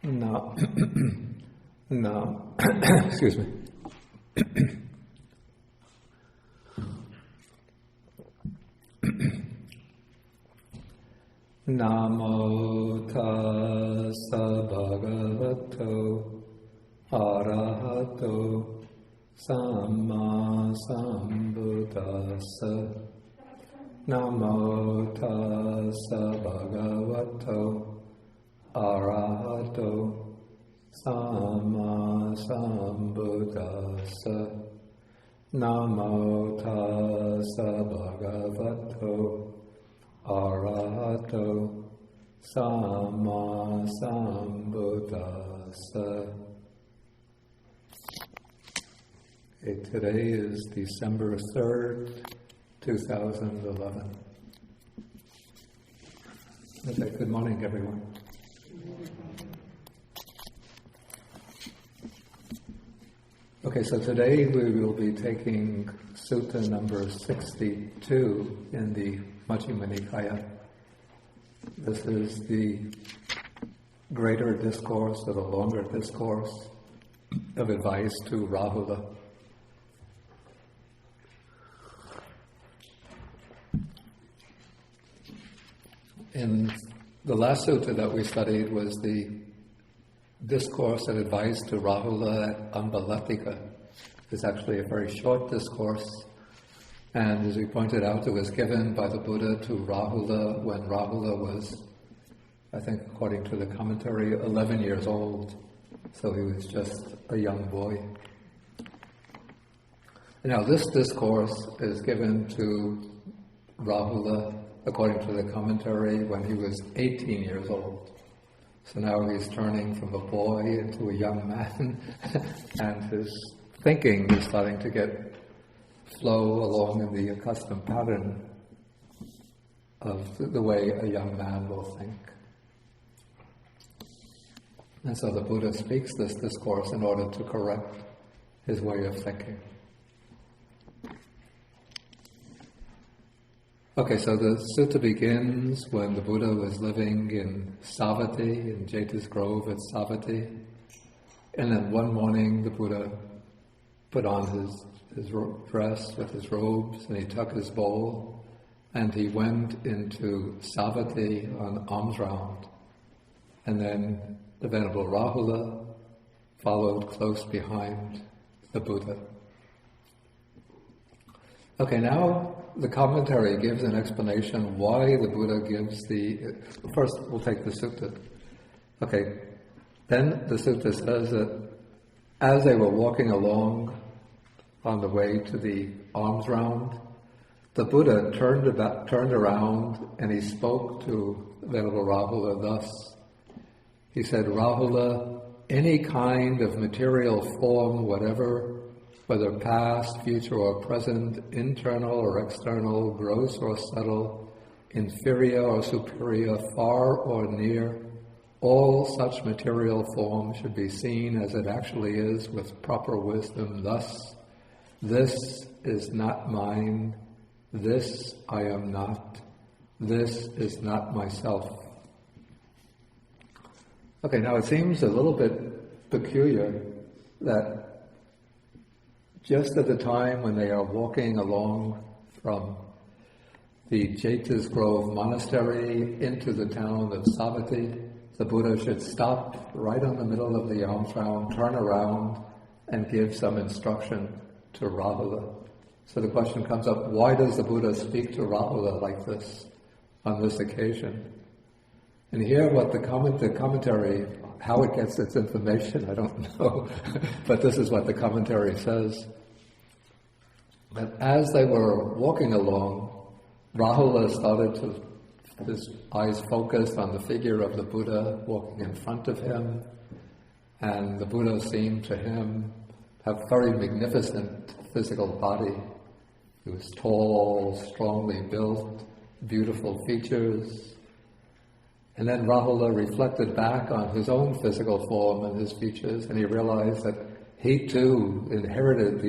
Now, excuse me. Namo tassa bhagavato arahato samma sambuddhassa. Namo tassa bhagavato arahato samma sambuddhassa. Namo tassa bhagavato arahato samma sambuddhassa. Okay, today is December 3rd, 2011. Okay, good morning, everyone. Okay, so today we will be taking Sutta number 62 in the Majjhima Nikāya. This is the greater discourse, or the longer discourse of advice to Rahula. In the last sutta that we studied was the discourse of advice to Rahula at Ambalatika. It's actually a very short discourse, and as we pointed out, it was given by the Buddha to Rahula when Rahula was, I think according to the commentary, 11 years old. So he was just a young boy. Now this discourse is given to Rahula, according to the commentary, when he was 18 years old. So now he's turning from a boy into a young man, and his thinking is starting to flow along in the accustomed pattern of the way a young man will think. And so the Buddha speaks this discourse in order to correct his way of thinking. Okay, so the sutta begins when the Buddha was living in Savatthi, in Jeta's Grove at Savatthi. And then one morning the Buddha put on his dress with his robes, and he took his bowl, and he went into Savatthi on alms round. And then the Venerable Rahula followed close behind the Buddha. Okay, now the commentary gives an explanation why the Buddha gives first we'll take the sutta. Okay, then the sutta says that as they were walking along on the way to the alms round, the Buddha turned around and he spoke to Venerable Rahula thus. He said, Rahula, any kind of material form, whatever, whether past, future, or present, internal or external, gross or subtle, inferior or superior, far or near, all such material form should be seen as it actually is with proper wisdom. Thus, this is not mine, this I am not, this is not myself. Okay, now it seems a little bit peculiar that just at the time when they are walking along from the Jeta's Grove Monastery into the town of Savatthi, the Buddha should stop right in the middle of the alms round, turn around, and give some instruction to Rahula. So the question comes up, why does the Buddha speak to Rahula like this on this occasion? And here what the commentary, how it gets its information, I don't know, but this is what the commentary says. That as they were walking along, Rahula started to, his eyes focused on the figure of the Buddha walking in front of him, and the Buddha seemed to him have very magnificent physical body. He was tall, strongly built, beautiful features. And then Rahula reflected back on his own physical form and his features, and he realized that he too inherited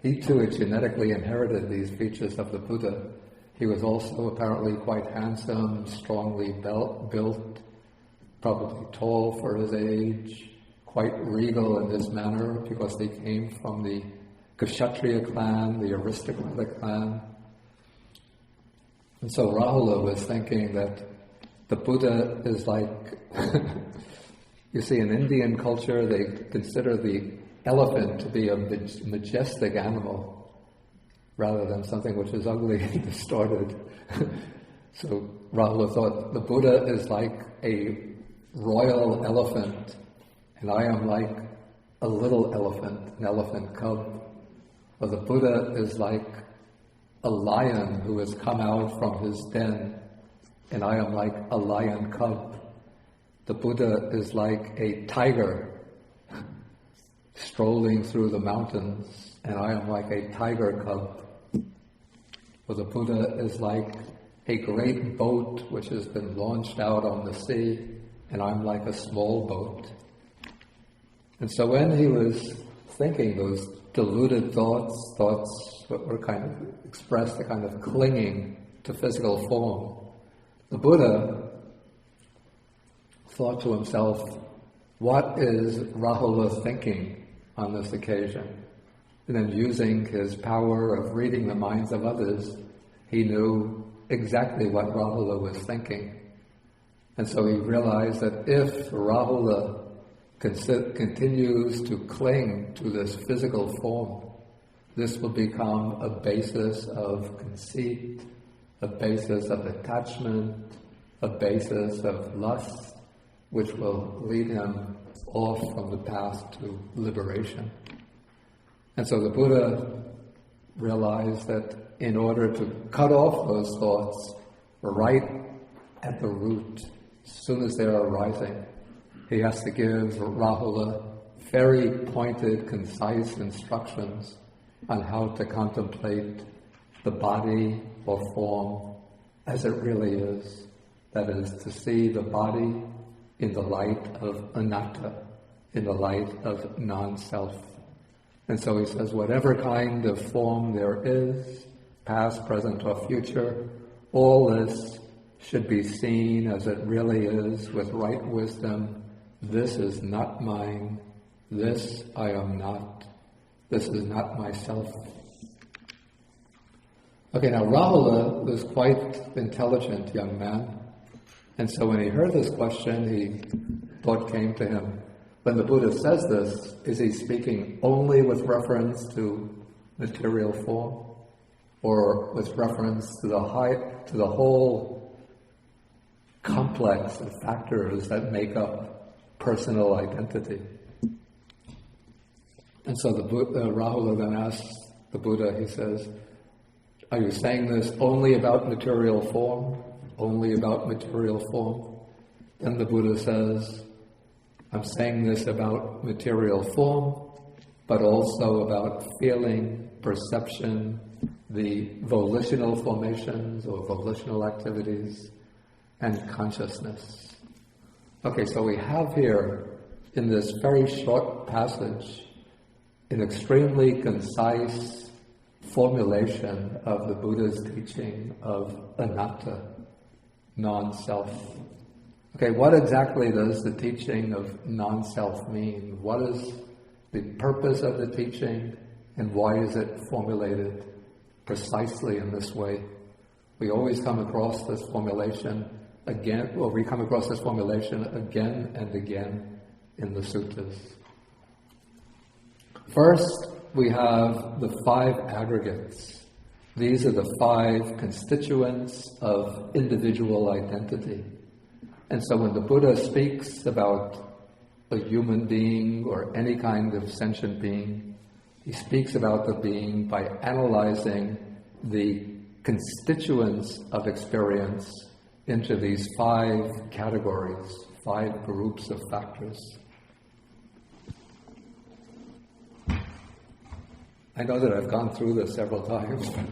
he too had genetically inherited these features of the Buddha. He was also apparently quite handsome, strongly built, probably tall for his age, quite regal in his manner because he came from the Kshatriya clan, the aristocratic clan. And so Rahula was thinking that the Buddha is like, you see, in Indian culture they consider the elephant to be a majestic animal rather than something which is ugly and distorted. So Rahula thought the Buddha is like a royal elephant and I am like a little elephant, an elephant cub. Or the Buddha is like a lion who has come out from his den and I am like a lion cub. The Buddha is like a tiger strolling through the mountains and I am like a tiger cub. Or the Buddha is like a great boat which has been launched out on the sea and I'm like a small boat. And so when he was thinking those deluded thoughts that were kind of expressed a kind of clinging to physical form, the Buddha thought to himself, what is Rahula thinking on this occasion? And then using his power of reading the minds of others, he knew exactly what Rahula was thinking. And so he realized that if Rahula continues to cling to this physical form, this will become a basis of conceit, a basis of attachment, a basis of lust, which will lead him off from the path to liberation. And so the Buddha realized that in order to cut off those thoughts right at the root, as soon as they're arising, he has to give Rahula very pointed, concise instructions on how to contemplate the body or form as it really is. That is, to see the body in the light of anatta, in the light of non-self. And so he says, whatever kind of form there is, past, present, or future, all this should be seen as it really is with right wisdom. This is not mine. This I am not. This is not myself. Okay, now Rahula was quite intelligent young man. And so when he heard this question, thought came to him, when the Buddha says this, is he speaking only with reference to material form, or with reference to the whole complex of factors that make up personal identity? And so Rahula then asks the Buddha, he says, are you saying this only about material form? Only about material form? Then the Buddha says, I'm saying this about material form, but also about feeling, perception, the volitional formations or volitional activities, and consciousness. Okay, so we have here, in this very short passage, an extremely concise formulation of the Buddha's teaching of anatta, non-self. Okay, what exactly does the teaching of non-self mean? What is the purpose of the teaching, and why is it formulated precisely in this way? We always come across this formulation again and again in the suttas. First, we have the 5 aggregates. These are the 5 constituents of individual identity. And so when the Buddha speaks about a human being or any kind of sentient being, he speaks about the being by analyzing the constituents of experience into these 5 categories, 5 groups of factors. I know that I've gone through this several times, but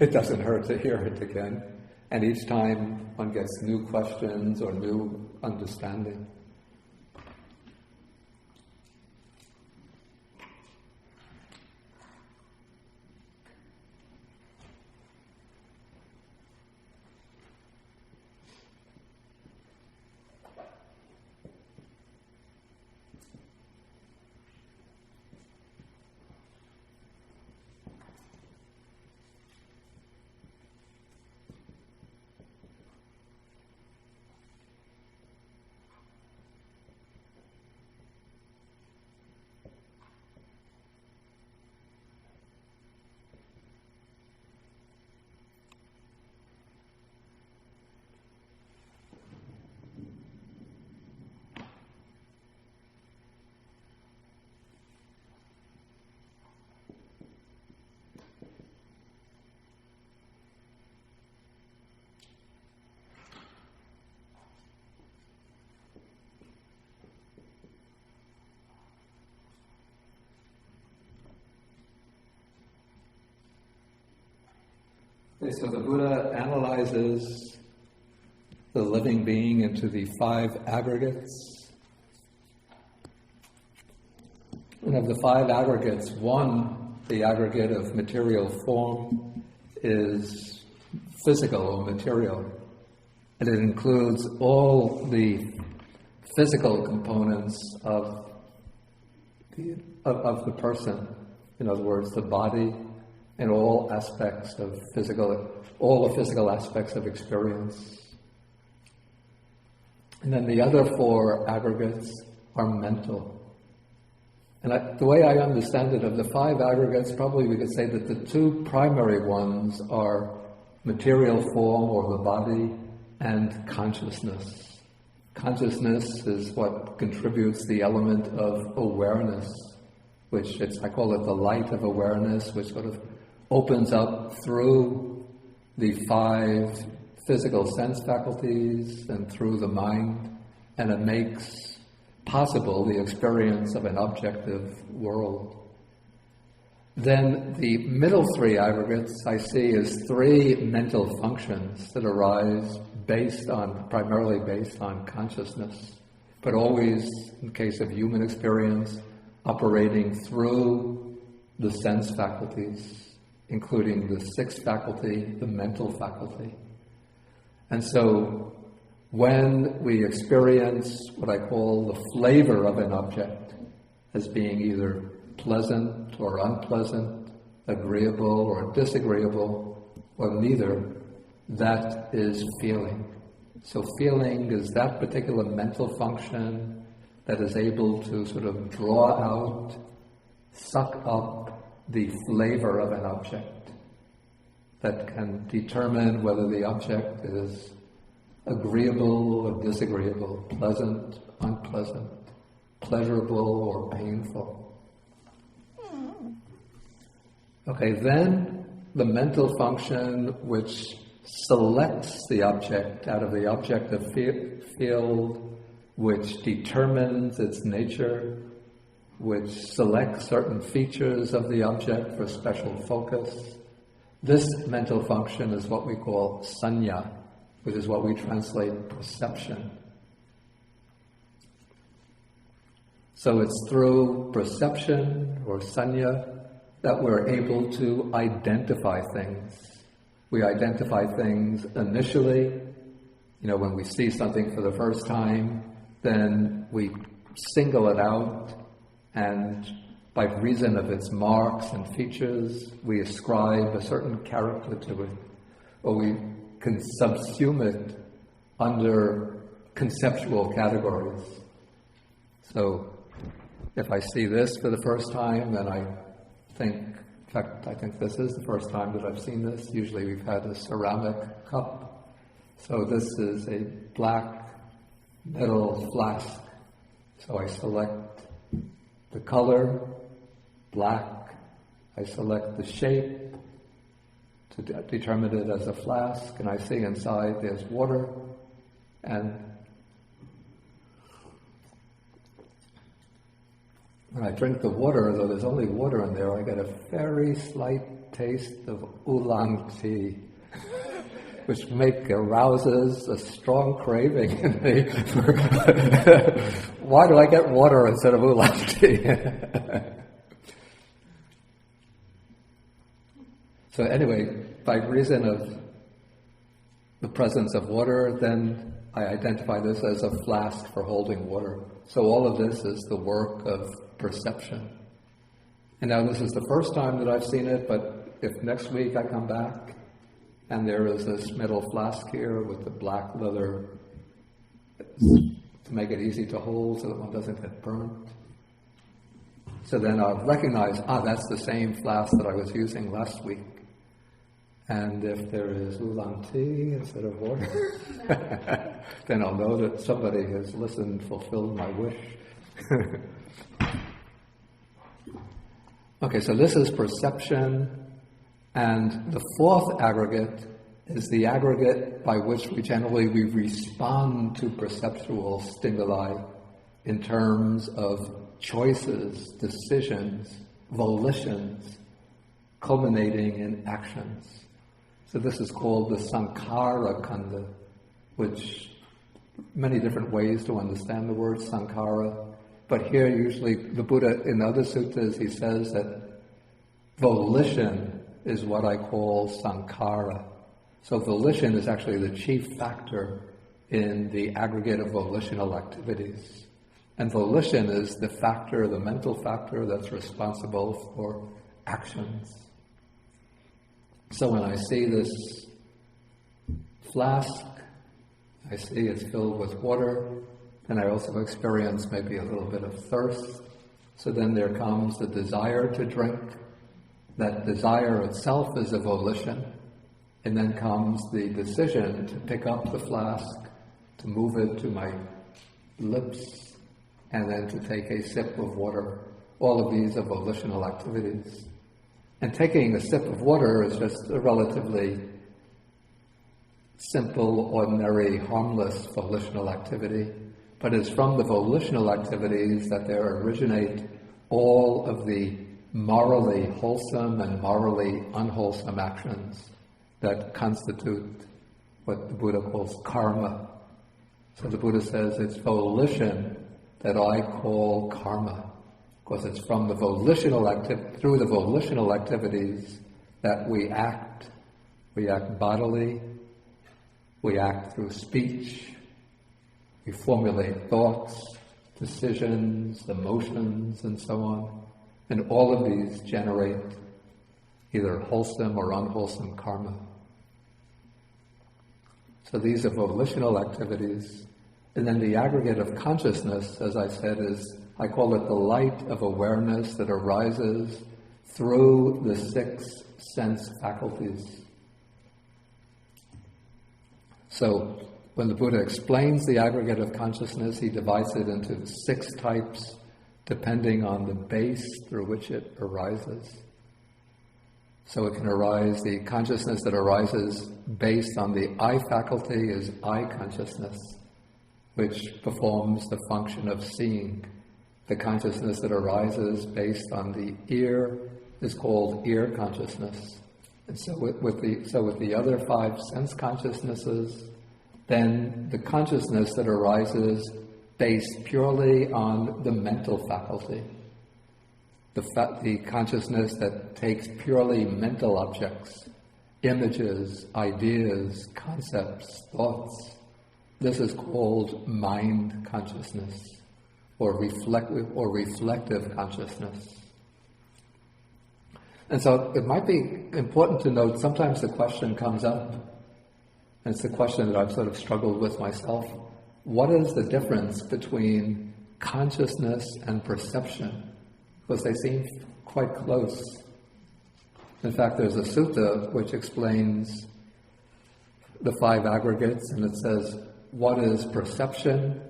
it doesn't hurt to hear it again. And each time one gets new questions or new understanding. Okay, so the Buddha analyzes the living being into the 5 aggregates. And of the 5 aggregates, one, the aggregate of material form, is physical or material. And it includes all the physical components of the person. In other words, the body and all aspects of all the physical aspects of experience. And then the other 4 aggregates are mental. And the way I understand it, of the 5 aggregates, probably we could say that the 2 primary ones are material form, or the body, and consciousness. Consciousness is what contributes the element of awareness, which I call it the light of awareness, which sort of opens up through the 5 physical sense faculties and through the mind, and it makes possible the experience of an objective world. Then the middle 3 aggregates I see as 3 mental functions that arise primarily based on consciousness, but always, in case of human experience, operating through the sense faculties, including the 6th faculty, the mental faculty. And so when we experience what I call the flavor of an object as being either pleasant or unpleasant, agreeable or disagreeable, or neither, that is feeling. So feeling is that particular mental function that is able to sort of draw out, suck up the flavor of an object, that can determine whether the object is agreeable or disagreeable, pleasant, unpleasant, pleasurable or painful. Okay, then the mental function which selects the object out of the objective field, which determines its nature, which selects certain features of the object for special focus. This mental function is what we call sanya, which is what we translate perception. So it's through perception or sanya that we're able to identify things. We identify things initially. When we see something for the first time, then we single it out, and by reason of its marks and features, we ascribe a certain character to it, or we can subsume it under conceptual categories. So if I see this for the first time, then I think this is the first time that I've seen this. Usually we've had a ceramic cup. So this is a black metal flask. So I select the color, black. I select the shape to determine it as a flask, and I see inside there's water, and when I drink the water, though there's only water in there, I get a very slight taste of oolong tea, which arouses a strong craving in me. Why do I get water instead of oolong tea? So anyway, by reason of the presence of water, then I identify this as a flask for holding water. So all of this is the work of perception. And now this is the first time that I've seen it, but if next week I come back and there is this metal flask here with the black leather to make it easy to hold so that one doesn't get burnt, so then I'll recognize, that's the same flask that I was using last week. And if there is oolong tea instead of water, then I'll know that somebody has listened, fulfilled my wish. Okay, so this is perception, and the 4th aggregate is the aggregate by which we respond to perceptual stimuli in terms of choices, decisions, volitions, culminating in actions. So this is called the Sankhara Khanda, which many different ways to understand the word Sankhara. But here usually the Buddha, in other suttas, he says that volition is what I call Sankhara. So volition is actually the chief factor in the aggregate of volitional activities. And volition is the factor, the mental factor that's responsible for actions. So when I see this flask, I see it's filled with water, and I also experience maybe a little bit of thirst. So then there comes the desire to drink. That desire itself is a volition. And then comes the decision to pick up the flask, to move it to my lips, and then to take a sip of water. All of these are volitional activities. And taking a sip of water is just a relatively simple, ordinary, harmless volitional activity. But it's from the volitional activities that there originate all of the morally wholesome and morally unwholesome actions that constitute what the Buddha calls karma. So the Buddha says it's volition that I call karma. Because it's from the through the volitional activities that we act. We act bodily, we act through speech, we formulate thoughts, decisions, emotions, and so on. And all of these generate either wholesome or unwholesome karma. So these are volitional activities. And then the aggregate of consciousness, as I said, is, I call it the light of awareness that arises through the 6 sense faculties. So when the Buddha explains the aggregate of consciousness, he divides it into 6 types depending on the base through which it arises. So it can arise, the consciousness that arises based on the eye faculty is eye consciousness, which performs the function of seeing. The consciousness that arises based on the ear is called ear consciousness. And so with the other 5 sense consciousnesses, then the consciousness that arises based purely on the mental faculty, the consciousness that takes purely mental objects, images, ideas, concepts, thoughts, this is called mind consciousness. Or reflective consciousness. And so it might be important to note, sometimes the question comes up, and it's a question that I've sort of struggled with myself. What is the difference between consciousness and perception? Because they seem quite close. In fact, there's a sutta which explains the 5 aggregates, and it says, what is perception?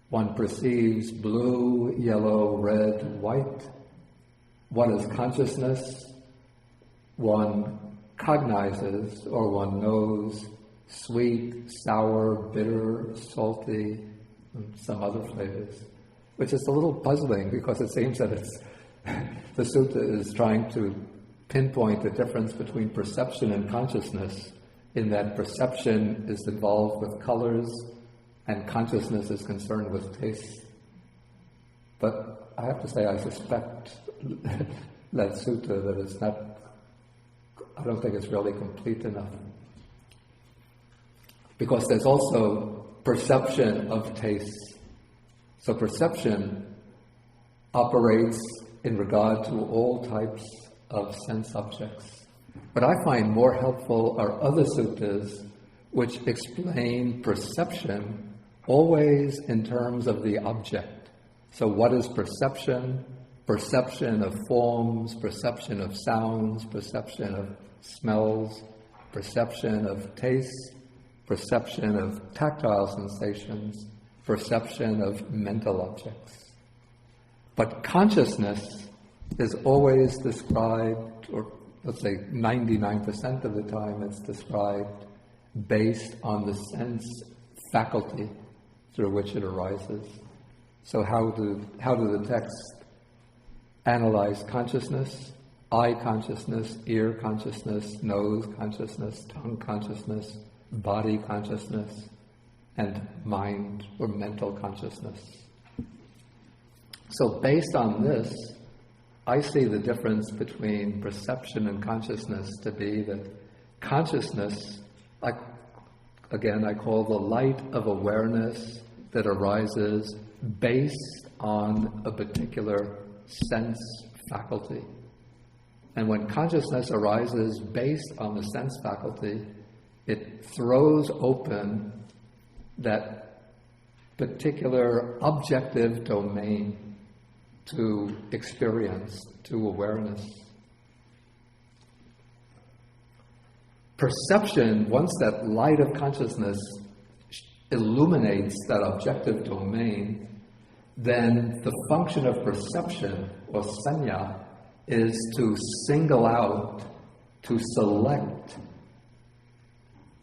One perceives blue, yellow, red, white. What is consciousness? One cognizes, or one knows, sweet, sour, bitter, salty, and some other flavors. Which is a little puzzling because it seems that the sutta is trying to pinpoint the difference between perception and consciousness, in that perception is involved with colors, and consciousness is concerned with taste. But I have to say, I suspect that sutta, that it's not, I don't think it's really complete enough. Because there's also perception of taste. So perception operates in regard to all types of sense objects. What I find more helpful are other suttas which explain perception always in terms of the object. So what is perception? Perception of forms, perception of sounds, perception of smells, perception of taste, perception of tactile sensations, perception of mental objects. But consciousness is always described, or let's say 99% of the time it's described based on the sense faculty through which it arises. So how do the texts analyze consciousness? eye consciousness, ear consciousness, nose consciousness, tongue consciousness, body consciousness, and mind or mental consciousness. So based on this, I see the difference between perception and consciousness to be that consciousness, I call the light of awareness that arises based on a particular sense faculty. And when consciousness arises based on the sense faculty, it throws open that particular objective domain to experience, to awareness. Perception, once that light of consciousness illuminates that objective domain, then the function of perception, or sanya, is to single out, to select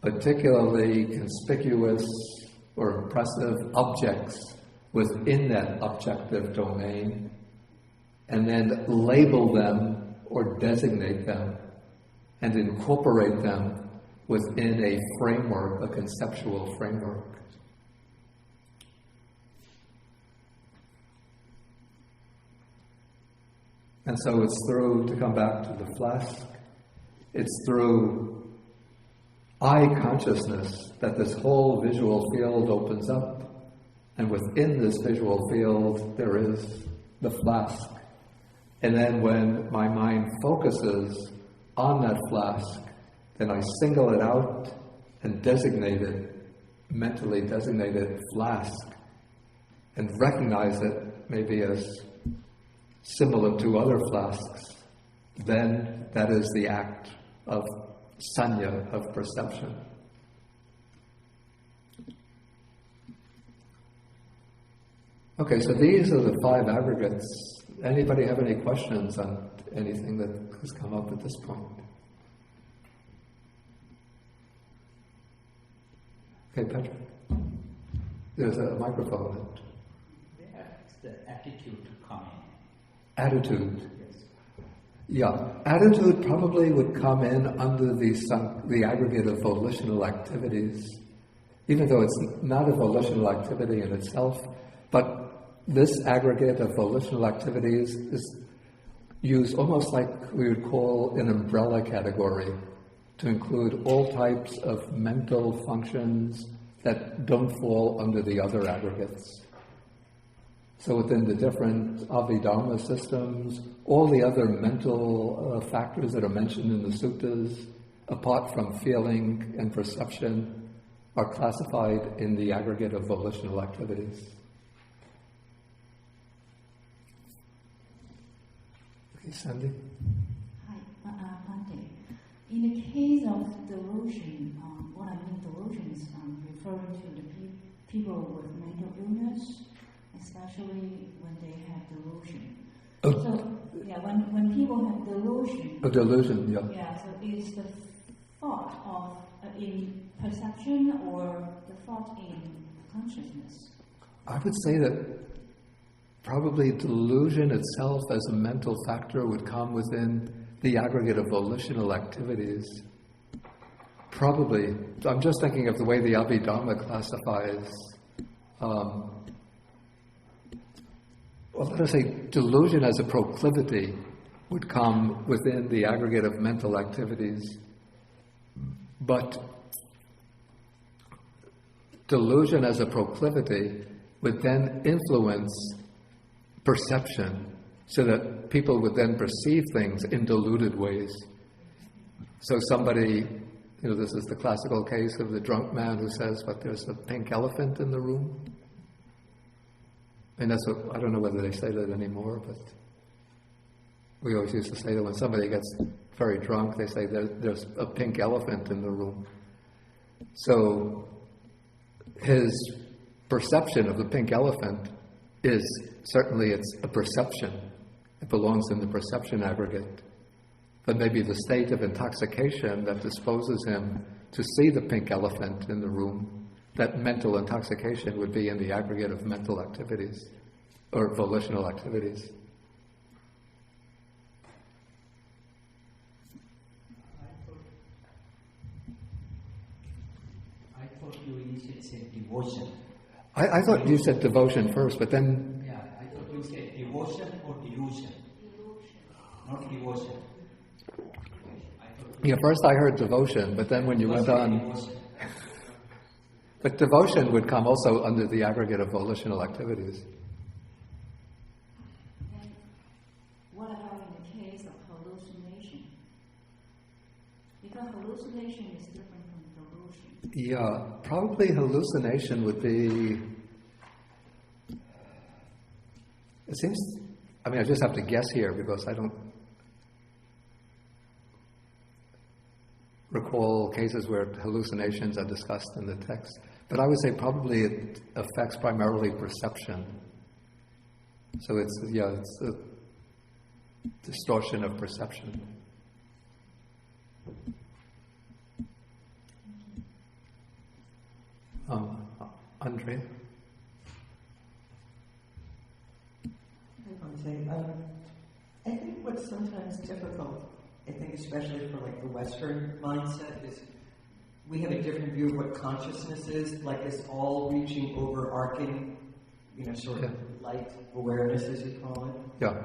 particularly conspicuous or impressive objects within that objective domain, and then label them or designate them and incorporate them within a framework, a conceptual framework. And so it's through, to come back to the flask, it's through eye consciousness that this whole visual field opens up. And within this visual field, there is the flask. And then when my mind focuses on that flask, then I single it out and designate it, mentally designate it flask, and recognize it maybe as similar to other flasks. Then that is the act of sanya, of perception. Okay, so these are the 5 aggregates. Anybody have any questions on anything that has come up at this point? Okay, Patrick. There's a microphone. It's the attitude to come in. Attitude. Yes. Yeah, attitude probably would come in under the aggregate of volitional activities, even though it's not a volitional activity in itself, but this aggregate of volitional activities is used almost like we would call an umbrella category to include all types of mental functions that don't fall under the other aggregates. So within the different Abhidharma systems, all the other mental factors that are mentioned in the suttas, apart from feeling and perception, are classified in the aggregate of volitional activities. Okay, Sandy? Hi, Bhante. In the case of delusion, what I mean delusion is referring to the people with mental illness, especially when they have delusion. Oh. So, yeah, when people have delusion. A delusion, yeah. Yeah, so is the thought of in perception or the thought in consciousness? I would say that probably delusion itself as a mental factor would come within the aggregate of volitional activities. Probably. I'm just thinking of the way the Abhidharma classifies. Let us say delusion as a proclivity would come within the aggregate of mental activities. But delusion as a proclivity would then influence perception so that people would then perceive things in deluded ways. So somebody, this is the classical case of the drunk man who says, but there's a pink elephant in the room. And that's what, I don't know whether they say that anymore, but we always used to say that when somebody gets very drunk, they say there's a pink elephant in the room. So his perception of the pink elephant is certainly it's a perception. It belongs in the perception aggregate. But maybe the state of intoxication that disposes him to see the pink elephant in the room, that mental intoxication would be in the aggregate of mental activities or volitional activities. thought you said devotion. I thought you said devotion first, but then... Yeah, I thought you said devotion or delusion. Not devotion. Yeah, first I heard devotion, but then when you went on... But devotion would come also under the aggregate of volitional activities. And what about in the case of hallucination? Because hallucination is different from delusion. Yeah, probably hallucination would be... It seems... I mean, I just have to guess here because I don't recall cases where hallucinations are discussed in the text. But I would say probably it affects primarily perception. So it's a distortion of perception. Andre? I think what's sometimes difficult, I think especially for like the Western mindset, is we have a different view of what consciousness is, like this all-reaching, overarching, sort of light awareness, as you call it. Yeah.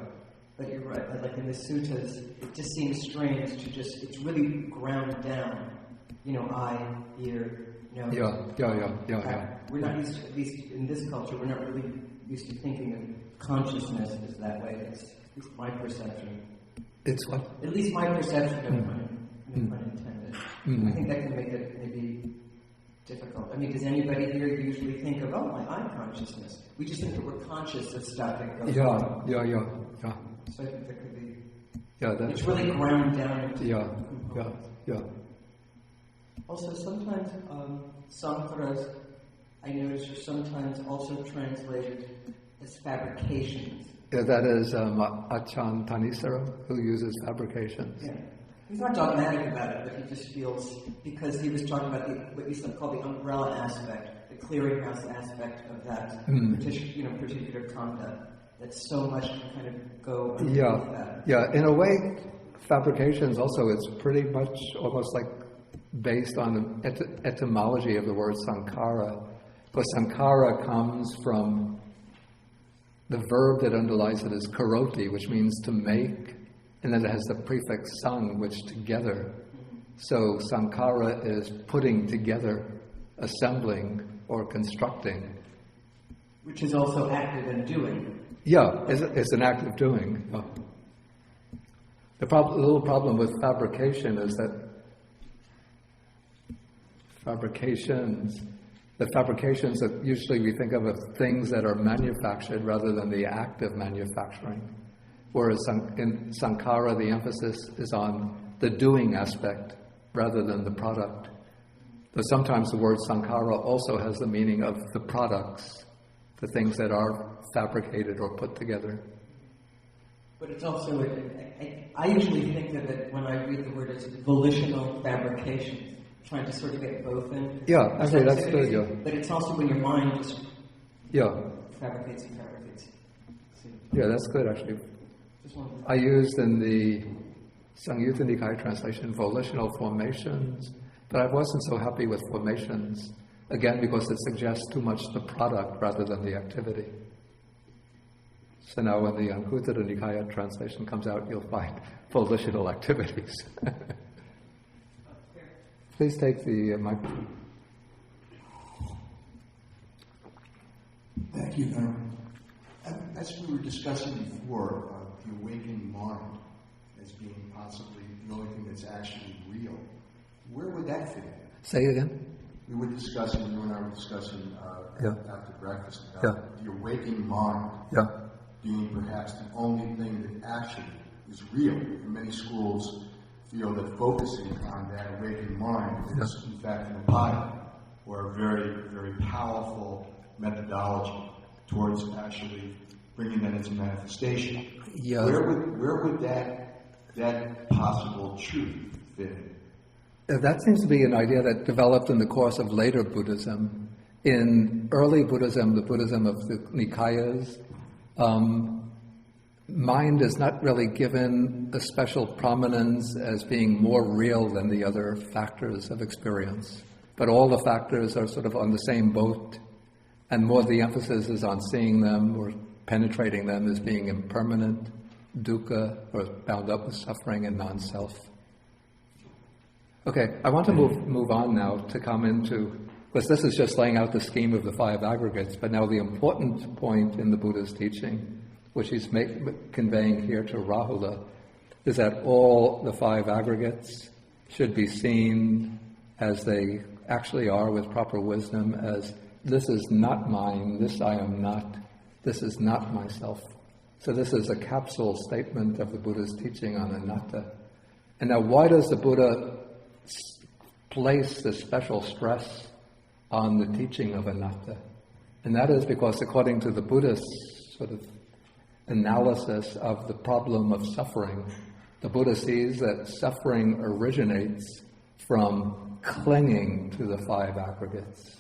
But you're right, like in the suttas, it just seems strange to it's really ground down. Eye, ear, nose. Yeah. We're not used to, at least in this culture, we're not really used to thinking of consciousness as that way. It's at least my perception. It's what? At least my perception of pun intended. Mm-hmm. I think that can make it maybe difficult. I mean, does anybody here usually think of, my eye consciousness? We just think that we're conscious of stuff that goes on. Yeah. So I think that could be... Yeah, that's... It's really ground down into... Yeah. Also, sometimes sankharas, I notice, are sometimes also translated as fabrications. Yeah, that is Achan Tanisara, who uses fabrications. Yeah. He's not dogmatic about it, but he just feels, because he was talking about what you call the umbrella aspect, the clearinghouse aspect of that particular conduct, that so much can kind of go underneath that. Yeah, in a way, fabrications also, it's pretty much almost like based on the etymology of the word sankhara. Because sankhara comes from the verb that underlies it is karoti, which means to make, and then it has the prefix sang, which together. So sankhara is putting together, assembling, or constructing. Which is also active in doing. Yeah, it's an act of doing. The little problem with fabrication is that the fabrications that usually we think of things that are manufactured rather than the act of manufacturing. Whereas in sankhara, the emphasis is on the doing aspect rather than the product. Though sometimes the word sankhara also has the meaning of the products, the things that are fabricated or put together. But it's also, I usually think of it when I read the word as volitional fabrication, trying to sort of get both in. Yeah, actually that's good, yeah. But it's also when your mind just fabricates and fabricates. Yeah, that's good actually. I used in the Samyutta Nikāya translation volitional formations, but I wasn't so happy with formations, again because it suggests too much the product rather than the activity. So now when the Anguttara Nikāya translation comes out, you'll find volitional activities. Please take the microphone. Thank you, as we were discussing before, the awakened mind as being possibly the only thing that's actually real, where would that fit in? Say it again. You and I were discussing after breakfast about the awakened mind being perhaps the only thing that actually is real. And many schools feel that focusing on that awakened mind is in fact an upada, or a very, very powerful methodology towards actually bringing that into manifestation. Yeah. Where would that possible truth fit in? That seems to be an idea that developed in the course of later Buddhism. In early Buddhism, the Buddhism of the Nikayas, mind is not really given a special prominence as being more real than the other factors of experience. but all the factors are sort of on the same boat, and more the emphasis is on seeing them or penetrating them as being impermanent, dukkha, or bound up with suffering and non-self. Okay, I want to move on now to come into, because this is just laying out the scheme of the five aggregates, but now the important point in the Buddha's teaching, which he's conveying here to Rahula, is that all the five aggregates should be seen as they actually are with proper wisdom, as this is not mine, this I am not, this is not myself. So this is a capsule statement of the Buddha's teaching on anatta. And now why does the Buddha place this special stress on the teaching of anatta? And that is because according to the Buddhist sort of analysis of the problem of suffering, the Buddha sees that suffering originates from clinging to the five aggregates.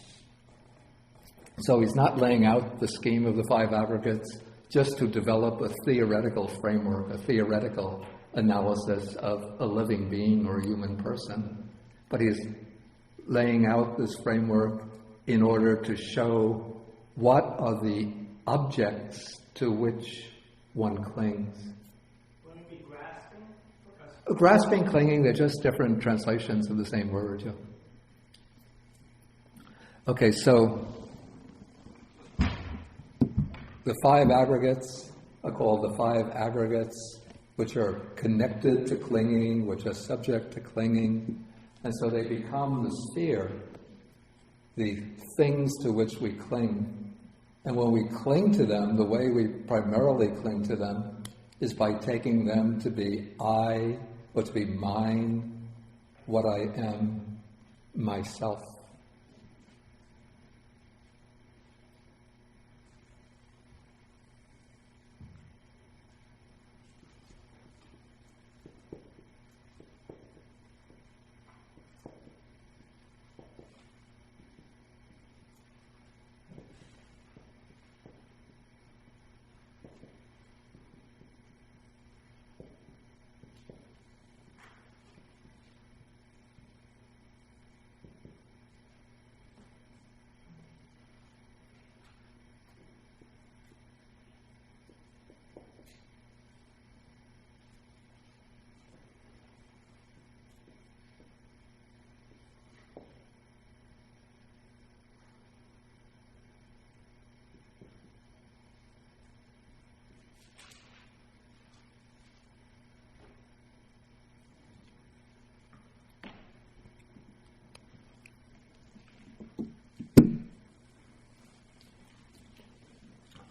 So he's not laying out the scheme of the five aggregates just to develop a theoretical framework, a theoretical analysis of a living being or a human person, but he's laying out this framework in order to show what are the objects to which one clings. Wouldn't it be grasping? Grasping, clinging, they're just different translations of the same word. Yeah. Okay, so the five aggregates are called the five aggregates which are connected to clinging, which are subject to clinging, and so they become the sphere, the things to which we cling. And when we cling to them, the way we primarily cling to them is by taking them to be I, or to be mine, what I am, myself.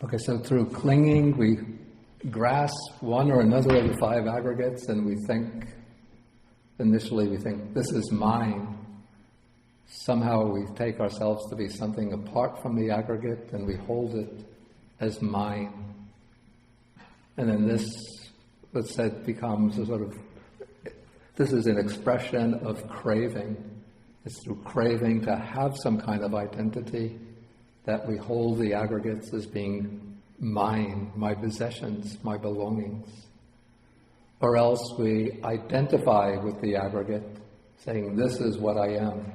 Okay, so through clinging, we grasp one or another of the five aggregates, and we think, this is mine. Somehow we take ourselves to be something apart from the aggregate, and we hold it as mine. And then this, let's say, becomes a sort of, this is an expression of craving. It's through craving to have some kind of identity that we hold the aggregates as being mine, my possessions, my belongings. Or else we identify with the aggregate, saying, this is what I am.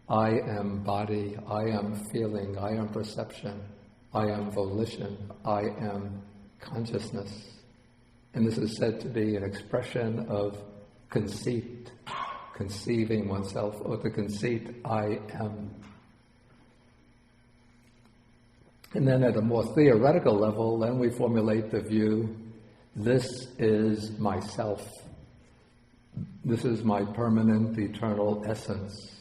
I am body, I am feeling, I am perception, I am volition, I am consciousness. And this is said to be an expression of conceit, conceiving oneself, or the conceit, I am. And then at a more theoretical level, then we formulate the view, this is myself. This is my permanent, eternal essence.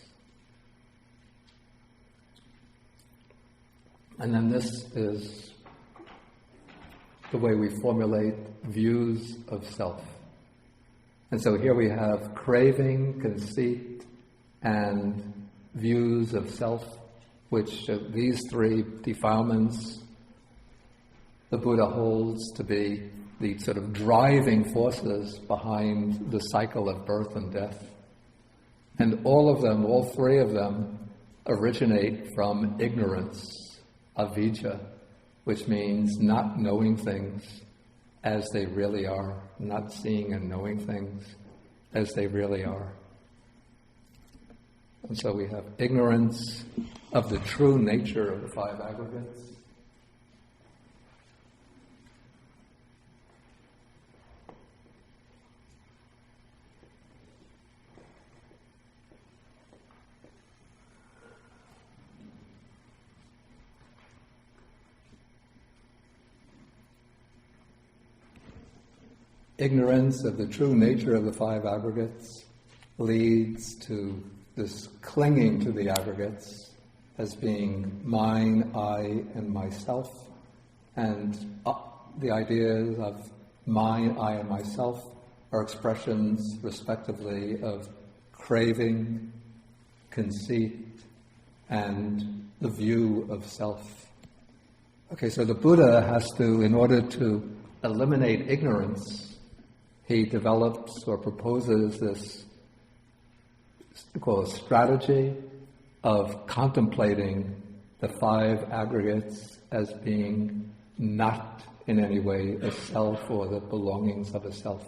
And then this is the way we formulate views of self. And so here we have craving, conceit, and views of self, which these three defilements the Buddha holds to be the sort of driving forces behind the cycle of birth and death. And all of them, all three of them, originate from ignorance, avidya, which means not knowing things as they really are, not seeing and knowing things as they really are. And so we have ignorance of the true nature of the five aggregates. Ignorance of the true nature of the five aggregates leads to this clinging to the aggregates as being mine, I, and myself. And the ideas of mine, I, and myself are expressions, respectively, of craving, conceit, and the view of self. Okay, so the Buddha has to, in order to eliminate ignorance, he develops or proposes this, we call it a strategy of contemplating the five aggregates as being not in any way a self or the belongings of a self.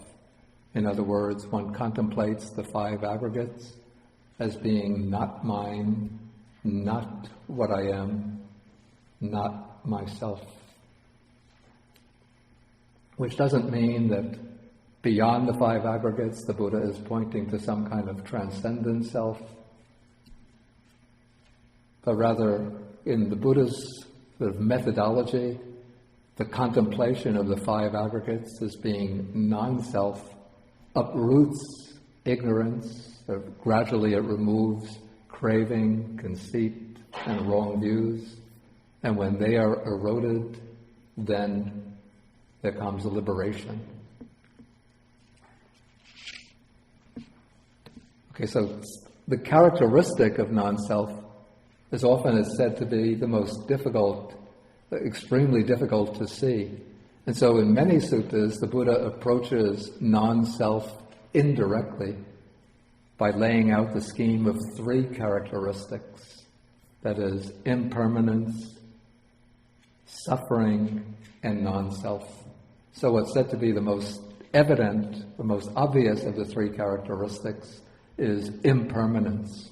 In other words, one contemplates the five aggregates as being not mine, not what I am, not myself. Which doesn't mean that beyond the five aggregates, the Buddha is pointing to some kind of transcendent self, but rather in the Buddha's sort of methodology, the contemplation of the five aggregates as being non-self uproots ignorance, or gradually it removes craving, conceit, and wrong views, and when they are eroded, then there comes a liberation. Okay, so the characteristic of non-self is often said to be the most difficult, extremely difficult to see. And so in many suttas, the Buddha approaches non-self indirectly by laying out the scheme of three characteristics, that is, impermanence, suffering, and non-self. So what's said to be the most evident, the most obvious of the three characteristics is impermanence,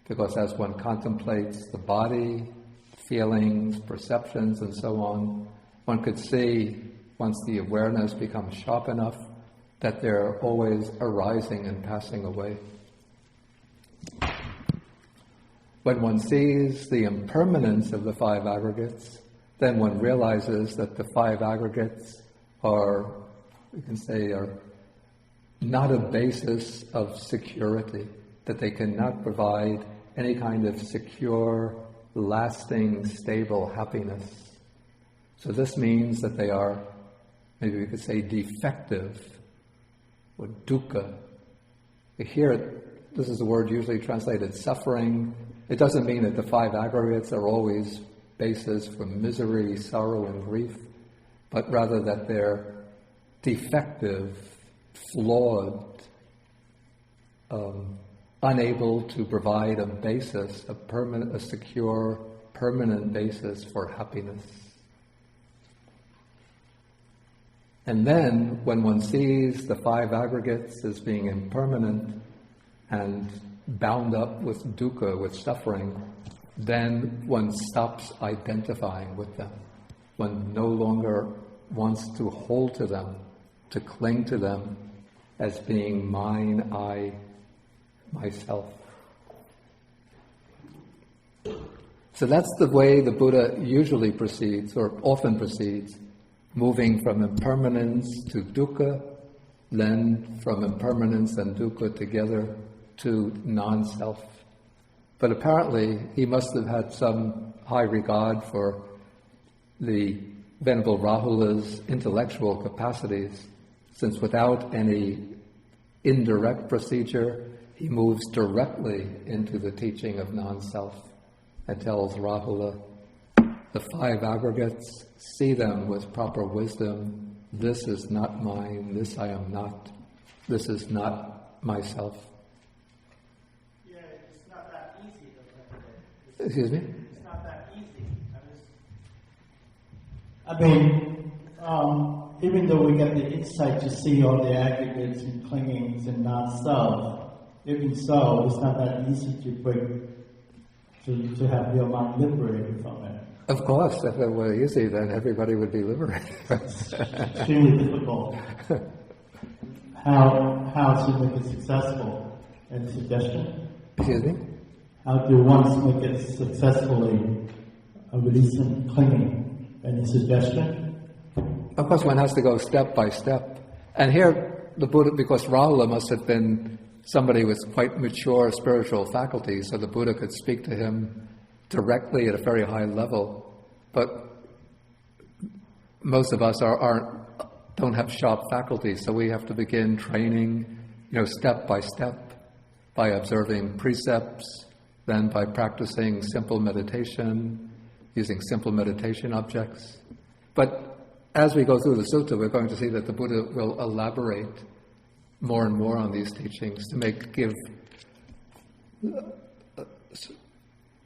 because as one contemplates the body, feelings, perceptions, and so on, one could see, once the awareness becomes sharp enough, that they're always arising and passing away. When one sees the impermanence of the five aggregates, then one realizes that the five aggregates are, we can say, are not a basis of security, that they cannot provide any kind of secure, lasting, stable happiness. So this means that they are, maybe we could say, defective, or dukkha. Here, this is the word usually translated suffering. It doesn't mean that the five aggregates are always basis for misery, sorrow, and grief, but rather that they're defective, flawed, unable to provide a basis, a secure, permanent basis for happiness. And then, when one sees the five aggregates as being impermanent and bound up with dukkha, with suffering, then one stops identifying with them. One no longer wants to hold to them, to cling to them as being mine, I, myself. So that's the way the Buddha usually proceeds, or often proceeds, moving from impermanence to dukkha, then from impermanence and dukkha together to non-self. But apparently he must have had some high regard for the Venerable Rahula's intellectual capacities, since without any indirect procedure, he moves directly into the teaching of non-self and tells Rahula, the five aggregates, see them with proper wisdom. This is not mine, this I am not. This is not myself. Yeah, it's not that easy. Excuse me? It's not that easy. I mean, even though we get the insight to see all the aggregates and clingings and non-self, even so, it's not that easy to break, to have your mind liberated from it. Of course, if it were easy, then everybody would be liberated. It's extremely difficult. How to make it successful? Any suggestion? Excuse me? How do one make it successfully releasing clinging? Any suggestion? Of course, one has to go step by step. And here, the Buddha, because Rahula must have been somebody with quite mature spiritual faculties, so the Buddha could speak to him directly at a very high level. But most of us don't have sharp faculties, so we have to begin training, step by step, by observing precepts, then by practicing simple meditation, using simple meditation objects. But as we go through the sutta, we're going to see that the Buddha will elaborate more and more on these teachings to give.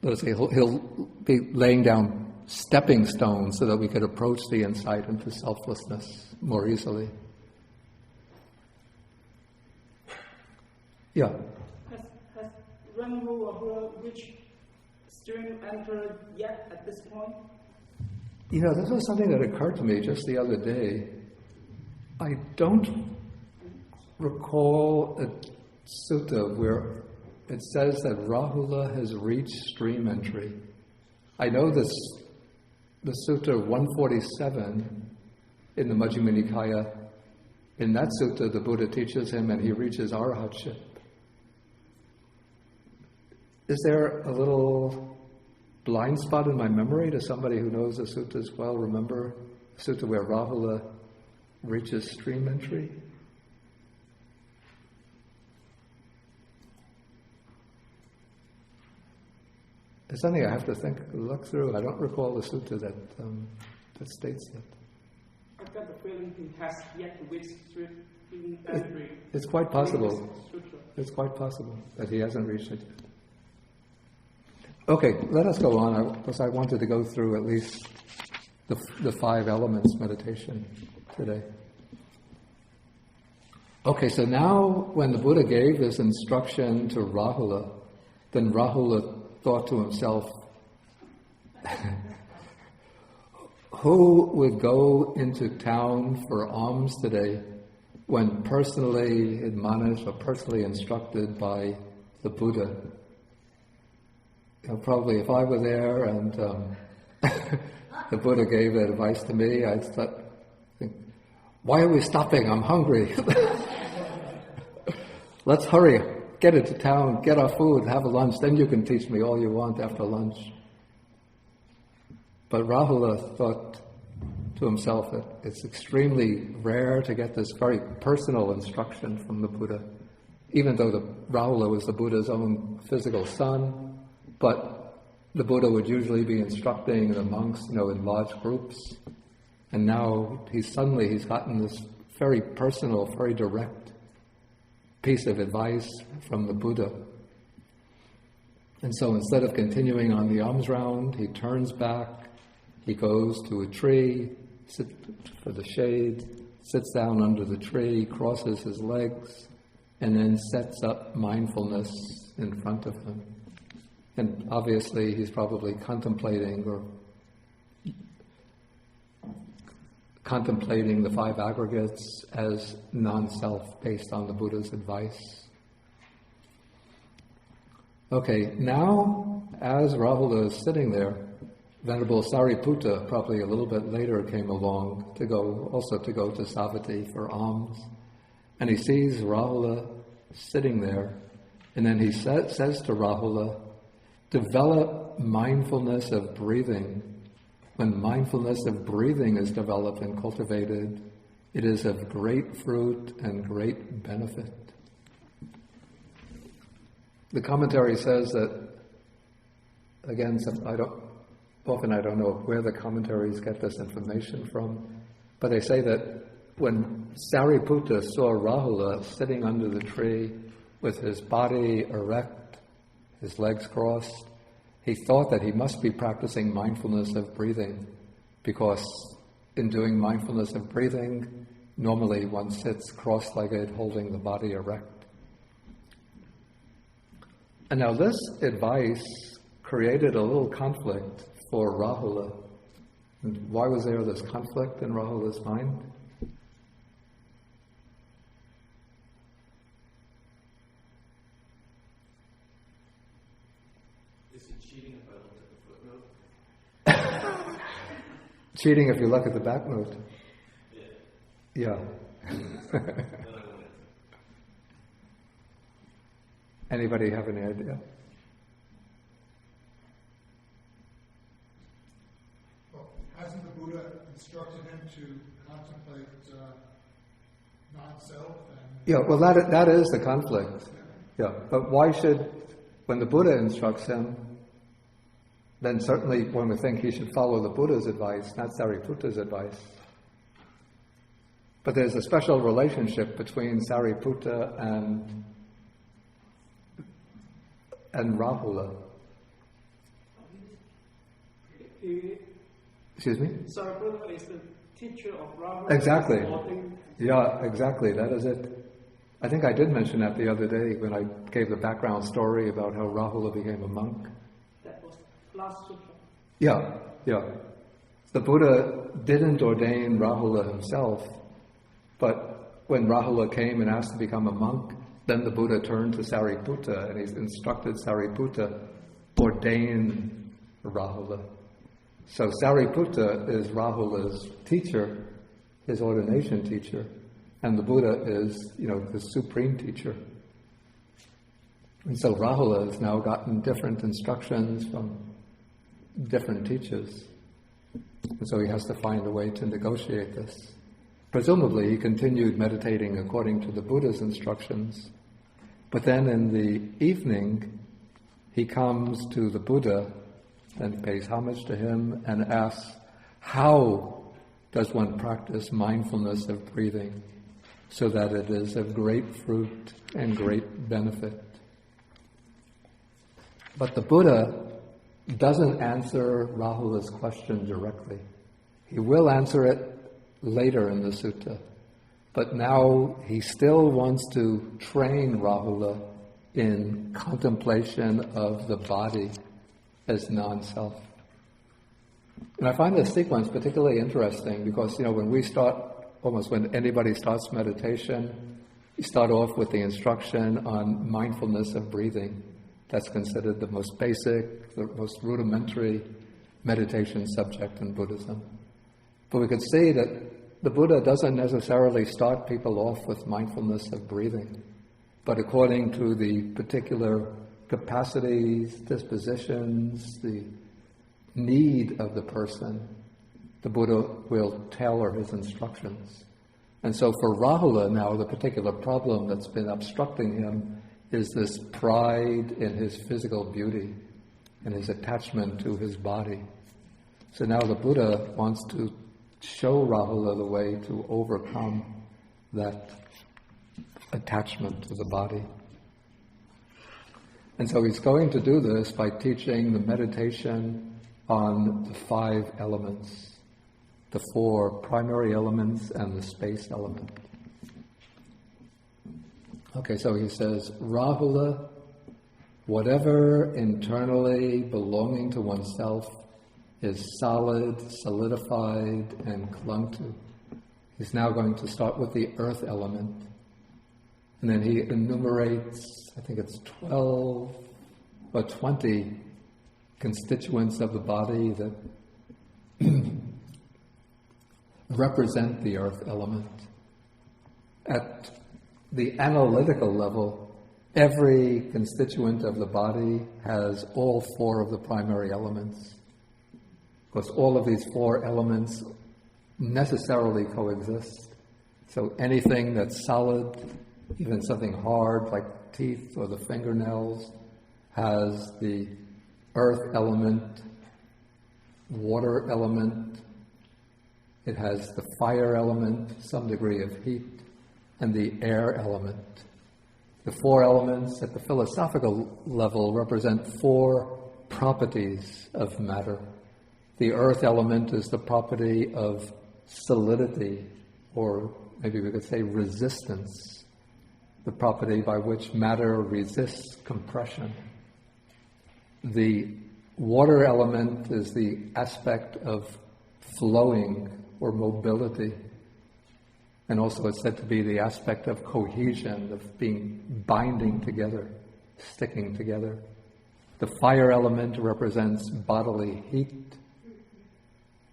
Let's say he'll be laying down stepping stones so that we could approach the insight into selflessness more easily. Yeah. Has Rahula reached stream entered yet at this point? This was something that occurred to me just the other day. I don't recall a sutta where it says that Rahula has reached stream entry. I know the Sutta 147 in the Majjhima Nikāya. In that sutta, the Buddha teaches him and he reaches arahatship. Is there a little blind spot in my memory? Does somebody who knows the suttas well remember a sutta where Rahula reaches stream entry? It's something I have to look through. I don't recall the sutta that states that. I've got the feeling he has yet to reach stream entry. It's quite possible. It's quite possible that he hasn't reached it yet. Okay, let us go on, because I wanted to go through at least the 5 elements meditation today. Okay, so now when the Buddha gave this instruction to Rahula, then Rahula thought to himself, who would go into town for alms today when personally admonished or personally instructed by the Buddha? Probably if I were there and the Buddha gave that advice to me, I'd think, why are we stopping? I'm hungry. Let's hurry, get into town, get our food, have a lunch, then you can teach me all you want after lunch. But Rahula thought to himself that it's extremely rare to get this very personal instruction from the Buddha, even though Rahula was the Buddha's own physical son. But the Buddha would usually be instructing the monks, in large groups. And now he's gotten this very personal, very direct piece of advice from the Buddha. And so instead of continuing on the alms round, he turns back, he goes to a tree, sits for the shade, sits down under the tree, crosses his legs, and then sets up mindfulness in front of him. And obviously he's probably contemplating the 5 aggregates as non-self based on the Buddha's advice. Okay, now as Rahula is sitting there, Venerable Sariputta probably a little bit later came along to go to Savatthi for alms. And he sees Rahula sitting there, and then he says to Rahula, develop mindfulness of breathing. When mindfulness of breathing is developed and cultivated, it is of great fruit and great benefit. The commentary says that, again, I don't know where the commentaries get this information from, but they say that when Sariputta saw Rahula sitting under the tree with his body erect, his legs crossed, he thought that he must be practicing mindfulness of breathing, because in doing mindfulness of breathing, normally one sits cross-legged, holding the body erect. And now this advice created a little conflict for Rahula. And why was there this conflict in Rahula's mind? Is it cheating if I looked at the footnote? Cheating if you look at the back note. Yeah. Anybody have any idea? Well, hasn't the Buddha instructed him to contemplate non-self? Yeah, well that is the conflict. Yeah, but why should, when the Buddha instructs him, then certainly one would think he should follow the Buddha's advice, not Sariputta's advice. But there's a special relationship between Sariputta and Rahula. Excuse me? Sariputta is the teacher of Rahula. Exactly. Yeah, exactly. That is it. I think I did mention that the other day when I gave the background story about how Rahula became a monk. That was last sutta. Yeah. The Buddha didn't ordain Rahula himself, but when Rahula came and asked to become a monk, then the Buddha turned to Sariputta and he instructed Sariputta, ordain Rahula. So Sariputta is Rahula's teacher, his ordination teacher, and the Buddha is, the supreme teacher. And so Rahula has now gotten different instructions from different teachers. And so he has to find a way to negotiate this. Presumably he continued meditating according to the Buddha's instructions, but then in the evening he comes to the Buddha and pays homage to him and asks, how does one practice mindfulness of breathing so that it is of great fruit and great benefit? But the Buddha doesn't answer Rahula's question directly. He will answer it later in the sutta, but now he still wants to train Rahula in contemplation of the body as non-self. And I find this sequence particularly interesting because, when anybody starts meditation, you start off with the instruction on mindfulness of breathing. That's considered the most basic, the most rudimentary meditation subject in Buddhism. But we could see that the Buddha doesn't necessarily start people off with mindfulness of breathing, but according to the particular capacities, dispositions, the need of the person, the Buddha will tailor his instructions. And so for Rahula now, the particular problem that's been obstructing him is this pride in his physical beauty and his attachment to his body. So now the Buddha wants to show Rahula the way to overcome that attachment to the body. And so he's going to do this by teaching the meditation on the 5 elements, the 4 primary elements and the space element. Okay, so he says, Rahula, whatever internally belonging to oneself is solid, solidified, and clung to. He's now going to start with the earth element. And then he enumerates, I think it's 12 or 20 constituents of the body that represent the earth element. At the analytical level, every constituent of the body has all 4 of the primary elements. Because all of these 4 elements necessarily coexist. So anything that's solid, even something hard like teeth or the fingernails, has the earth element, water element, it has the fire element, some degree of heat, and the air element. The 4 elements at the philosophical level represent 4 properties of matter. The earth element is the property of solidity, or maybe we could say resistance, the property by which matter resists compression. The water element is the aspect of flowing or mobility. And also it's said to be the aspect of cohesion, of being binding together, sticking together. The fire element represents bodily heat,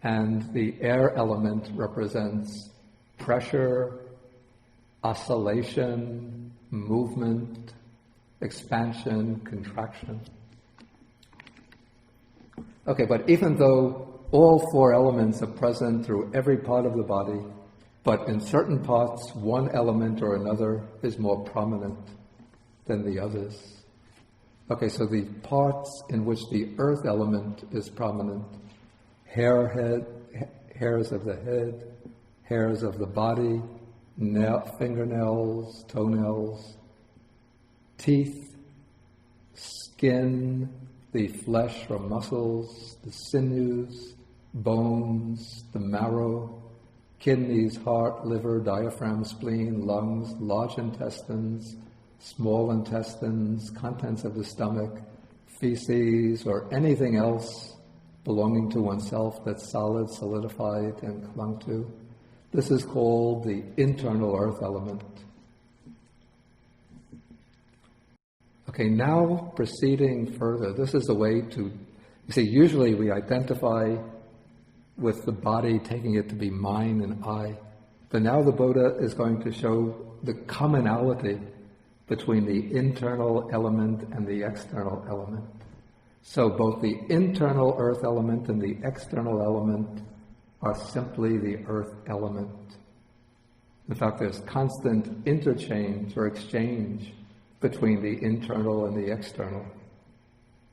and the air element represents pressure, oscillation, movement, expansion, contraction. Okay, but even though all four elements are present through every part of the body, but in certain parts, one element or another is more prominent than the others. Okay, so the parts in which the earth element is prominent, hairs of the head, hairs of the body, fingernails, toenails, teeth, skin, the flesh or muscles, the sinews, bones, the marrow, kidneys, heart, liver, diaphragm, spleen, lungs, large intestines, small intestines, contents of the stomach, feces, or anything else belonging to oneself that's solid, solidified, and clung to. This is called the internal earth element. Okay, now proceeding further, this is a way to, you see, usually we identify with the body, taking it to be mine and I. But now the Buddha is going to show the commonality between the internal element and the external element. So both the internal earth element and the external element are simply the earth element. In fact, there's constant interchange or exchange between the internal and the external.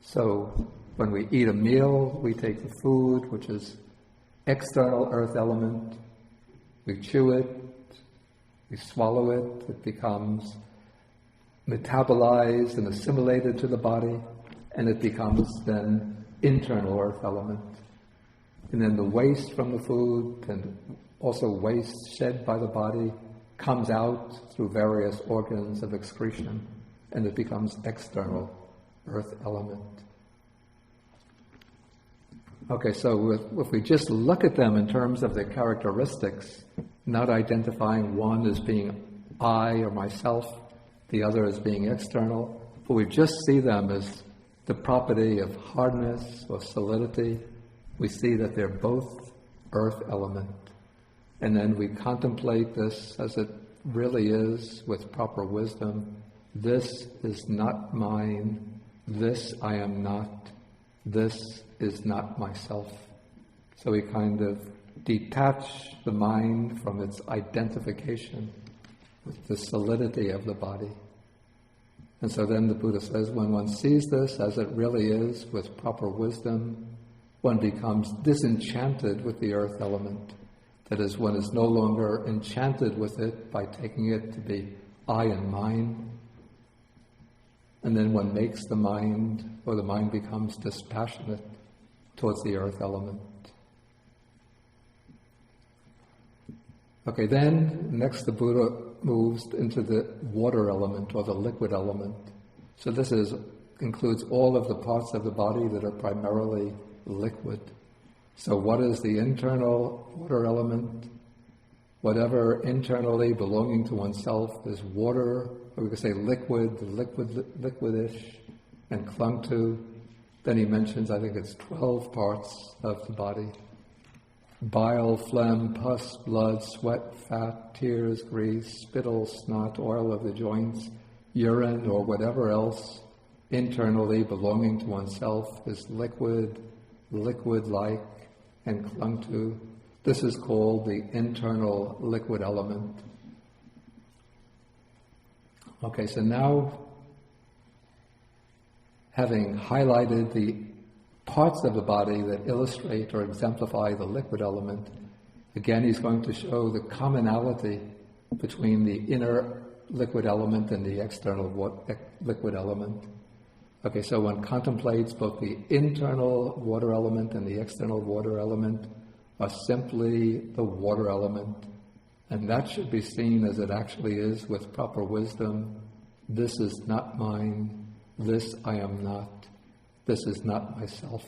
So when we eat a meal, we take the food, which is external earth element, we chew it, we swallow it, it becomes metabolized and assimilated to the body, and it becomes then internal earth element. And then the waste from the food and also waste shed by the body comes out through various organs of excretion, and it becomes external earth element. Okay, so if we just look at them in terms of their characteristics, not identifying one as being I or myself, the other as being external, but we just see them as the property of hardness or solidity, we see that they're both earth element. And then we contemplate this as it really is with proper wisdom. This is not mine. This I am not. This is not myself. So we kind of detach the mind from its identification with the solidity of the body. And so then the Buddha says, when one sees this as it really is with proper wisdom, one becomes disenchanted with the earth element. That is, one is no longer enchanted with it by taking it to be I and mine. And then one makes the mind, or the mind becomes dispassionate towards the earth element. Okay, then next the Buddha moves into the water element or the liquid element. So this includes all of the parts of the body that are primarily liquid. So what is the internal water element? Whatever internally belonging to oneself is water, or we could say liquid, liquidish, and clung to. Then he mentions, I think it's 12 parts of the body. Bile, phlegm, pus, blood, sweat, fat, tears, grease, spittle, snot, oil of the joints, urine, or whatever else internally belonging to oneself is liquid, liquid-like, and clung to. This is called the internal liquid element. Okay, so now, having highlighted the parts of the body that illustrate or exemplify the liquid element, again he's going to show the commonality between the inner liquid element and the external liquid element. Okay, so one contemplates both the internal water element and the external water element are simply the water element. And that should be seen as it actually is with proper wisdom. This is not mine. This I am not. This is not myself.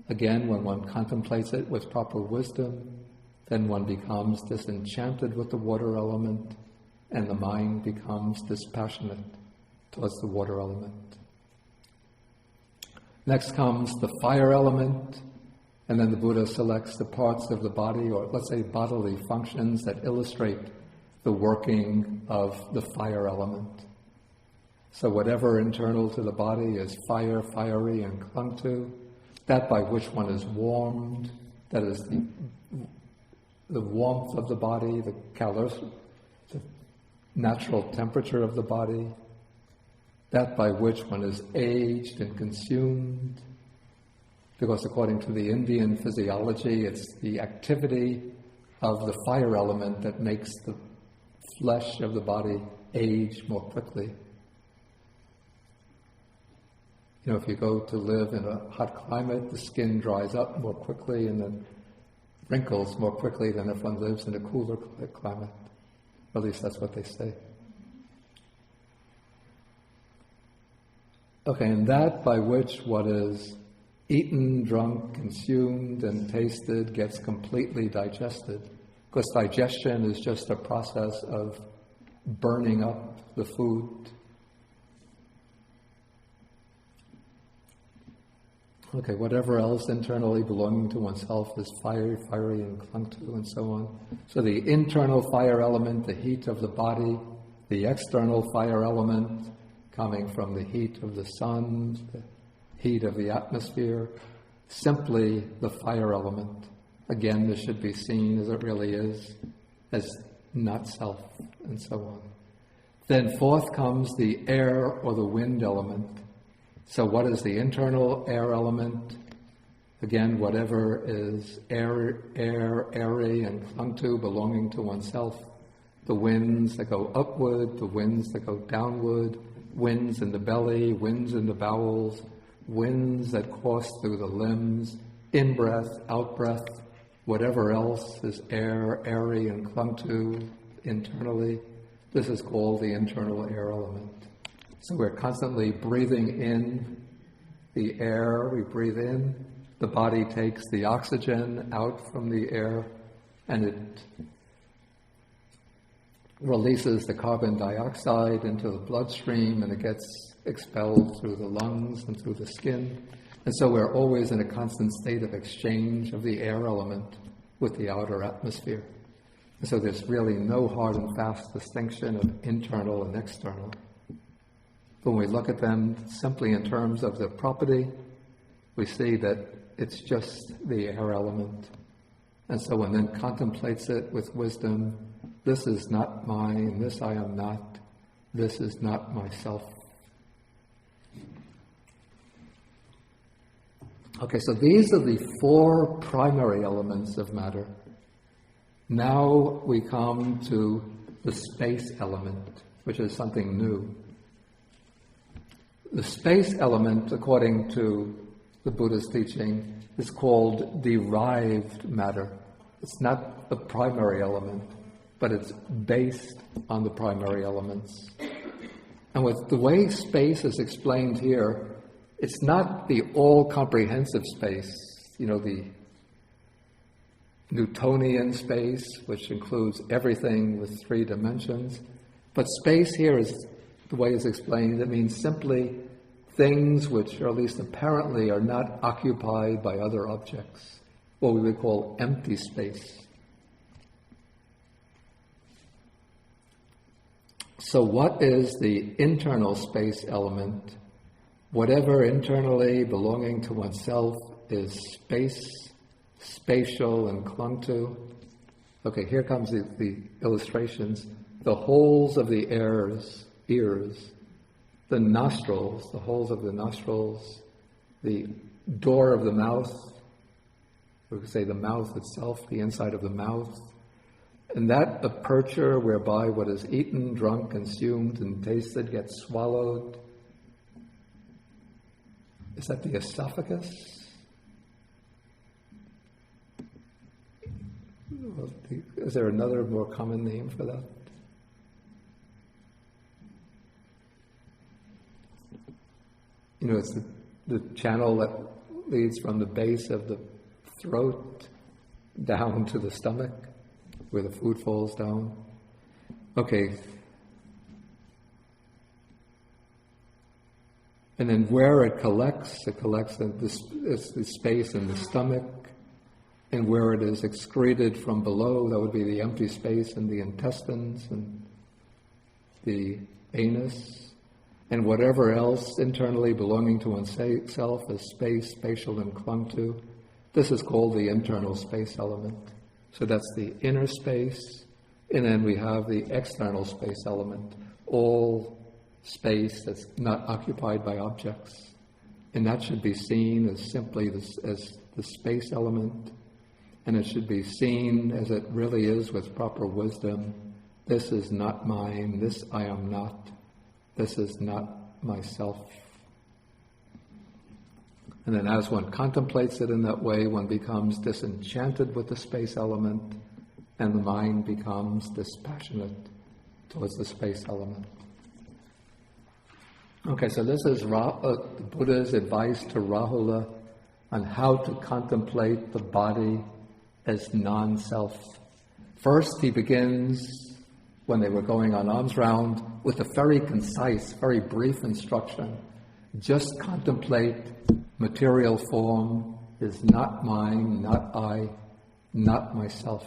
Again, when one contemplates it with proper wisdom, then one becomes disenchanted with the water element, and the mind becomes dispassionate towards the water element. Next comes the fire element, and then the Buddha selects the parts of the body, or let's say bodily functions, that illustrate the working of the fire element. So whatever internal to the body is fire, fiery, and clung to, that by which one is warmed, that is the warmth of the body, the natural temperature of the body, that by which one is aged and consumed, because according to the Indian physiology, it's the activity of the fire element that makes the flesh of the body age more quickly. You know, if you go to live in a hot climate, the skin dries up more quickly and then wrinkles more quickly than if one lives in a cooler climate. Or at least that's what they say. Okay, and that by which what is eaten, drunk, consumed, and tasted gets completely digested. Because digestion is just a process of burning up the food. Okay, whatever else internally belonging to oneself is fiery, and clung to, and so on. So the internal fire element, the heat of the body, the external fire element coming from the heat of the sun, the heat of the atmosphere, simply the fire element. Again, this should be seen as it really is, as not self, and so on. Then forth comes the air or the wind element. So what is the internal air element? Again, whatever is airy, and clung to, belonging to oneself. The winds that go upward, the winds that go downward, winds in the belly, winds in the bowels, winds that course through the limbs, in-breath, out-breath, whatever else is airy, and clung to internally. This is called the internal air element. So we're constantly breathing in the air, we breathe in, the body takes the oxygen out from the air, and it releases the carbon dioxide into the bloodstream, and it gets expelled through the lungs and through the skin. And so we're always in a constant state of exchange of the air element with the outer atmosphere. And so there's really no hard and fast distinction of internal and external. When we look at them simply in terms of the property, we see that it's just the air element. And so one then contemplates it with wisdom. This is not mine, this I am not, this is not myself. Okay, so these are the four primary elements of matter. Now we come to the space element, which is something new. The space element, according to the Buddha's teaching, is called derived matter. It's not the primary element, but it's based on the primary elements. And with the way space is explained here, it's not the all-comprehensive space, the Newtonian space, which includes everything with 3 dimensions. But space here is, the way it's explained, it means simply things which, or at least apparently, are not occupied by other objects, what we would call empty space. So what is the internal space element? Whatever internally belonging to oneself is space, spatial, and clung to. Okay, here comes the illustrations. The holes of the ears, the nostrils, the holes of the nostrils, the door of the mouth, we could say the mouth itself, the inside of the mouth, and that aperture whereby what is eaten, drunk, consumed, and tasted gets swallowed. Is that the esophagus? Is there another more common name for that? It's the channel that leads from the base of the throat down to the stomach, where the food falls down. Okay. And then where it collects in the space in the stomach, and where it is excreted from below, that would be the empty space in the intestines and the anus, and whatever else internally belonging to oneself is space, spatial, and clung to. This is called the internal space element. So that's the inner space, and then we have the external space element, all space that's not occupied by objects. And that should be seen as simply as the space element, and it should be seen as it really is with proper wisdom. This is not mine, this I am not, this is not myself. And then as one contemplates it in that way, one becomes disenchanted with the space element, and the mind becomes dispassionate towards the space element. Okay, so this is the Buddha's advice to Rahula on how to contemplate the body as non-self. First, he begins, when they were going on alms round, with a very concise, very brief instruction. Just contemplate material form is not mine, not I, not myself.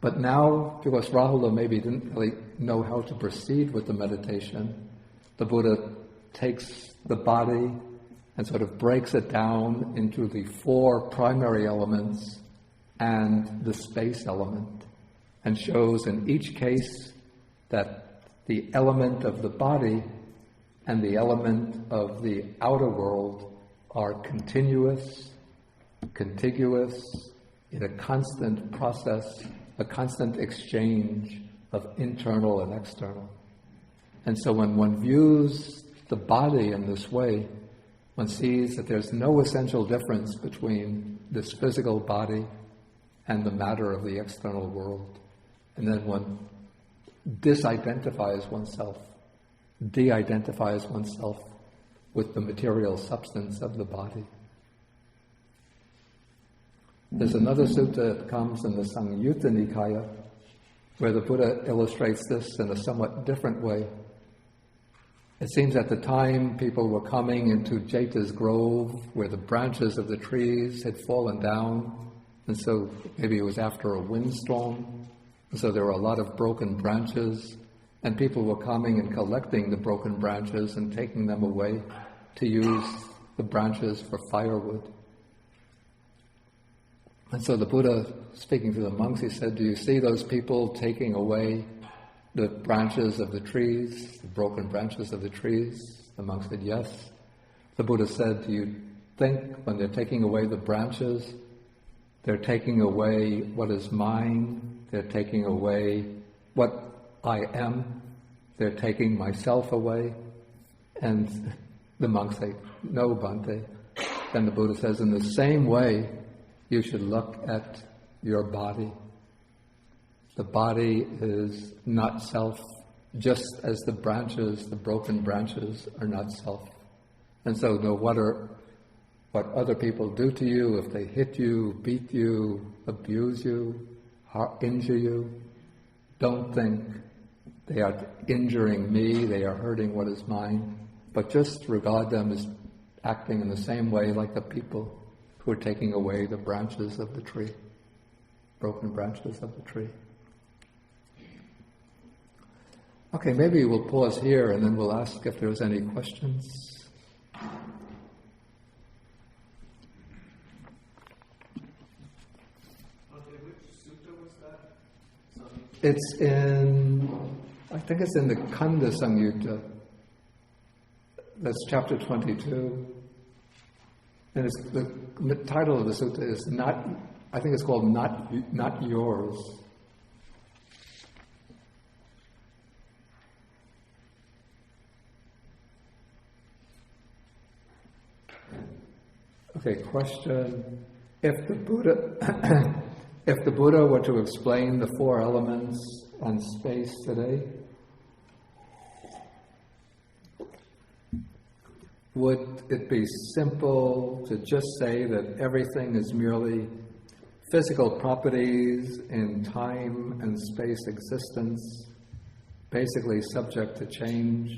But now, because Rahula maybe didn't really know how to proceed with the meditation, the Buddha takes the body and sort of breaks it down into the 4 primary elements and the space element, and shows in each case that the element of the body and the element of the outer world are continuous, contiguous, in a constant process, a constant exchange of internal and external. And so when one views the body in this way, one sees that there's no essential difference between this physical body and the matter of the external world. And then one disidentifies oneself, de-identifies oneself with the material substance of the body. There's another sutta that comes in the Majjhima Nikāya where the Buddha illustrates this in a somewhat different way. It seems at the time people were coming into Jeta's grove where the branches of the trees had fallen down, and so maybe it was after a windstorm, and so there were a lot of broken branches, and people were coming and collecting the broken branches and taking them away to use the branches for firewood. And so the Buddha, speaking to the monks, he said, "Do you see those people taking away the branches of the trees, the broken branches of the trees?" The monks said, "Yes." The Buddha said, "Do you think when they're taking away the branches, they're taking away what is mine, they're taking away what I am, they're taking myself away?" And the monks say, "No, Bhante." Then the Buddha says, in the same way, you should look at your body. The body is not self, just as the branches, the broken branches, are not self. And so no matter what other people do to you, if they hit you, beat you, abuse you, injure you, don't think they are injuring me, they are hurting what is mine, but just regard them as acting in the same way like the people who are taking away the branches of the tree, broken branches of the tree. Okay, maybe we'll pause here and then we'll ask if there's any questions. Okay, which sutta was that? It's I think it's in the Kanda Samyutta. That's chapter 22. And the title of the sutta is I think it's called Not Yours. Okay, question. If the Buddha were to explain the 4 elements and space today, would it be simple to just say that everything is merely physical properties in time and space existence, basically subject to change?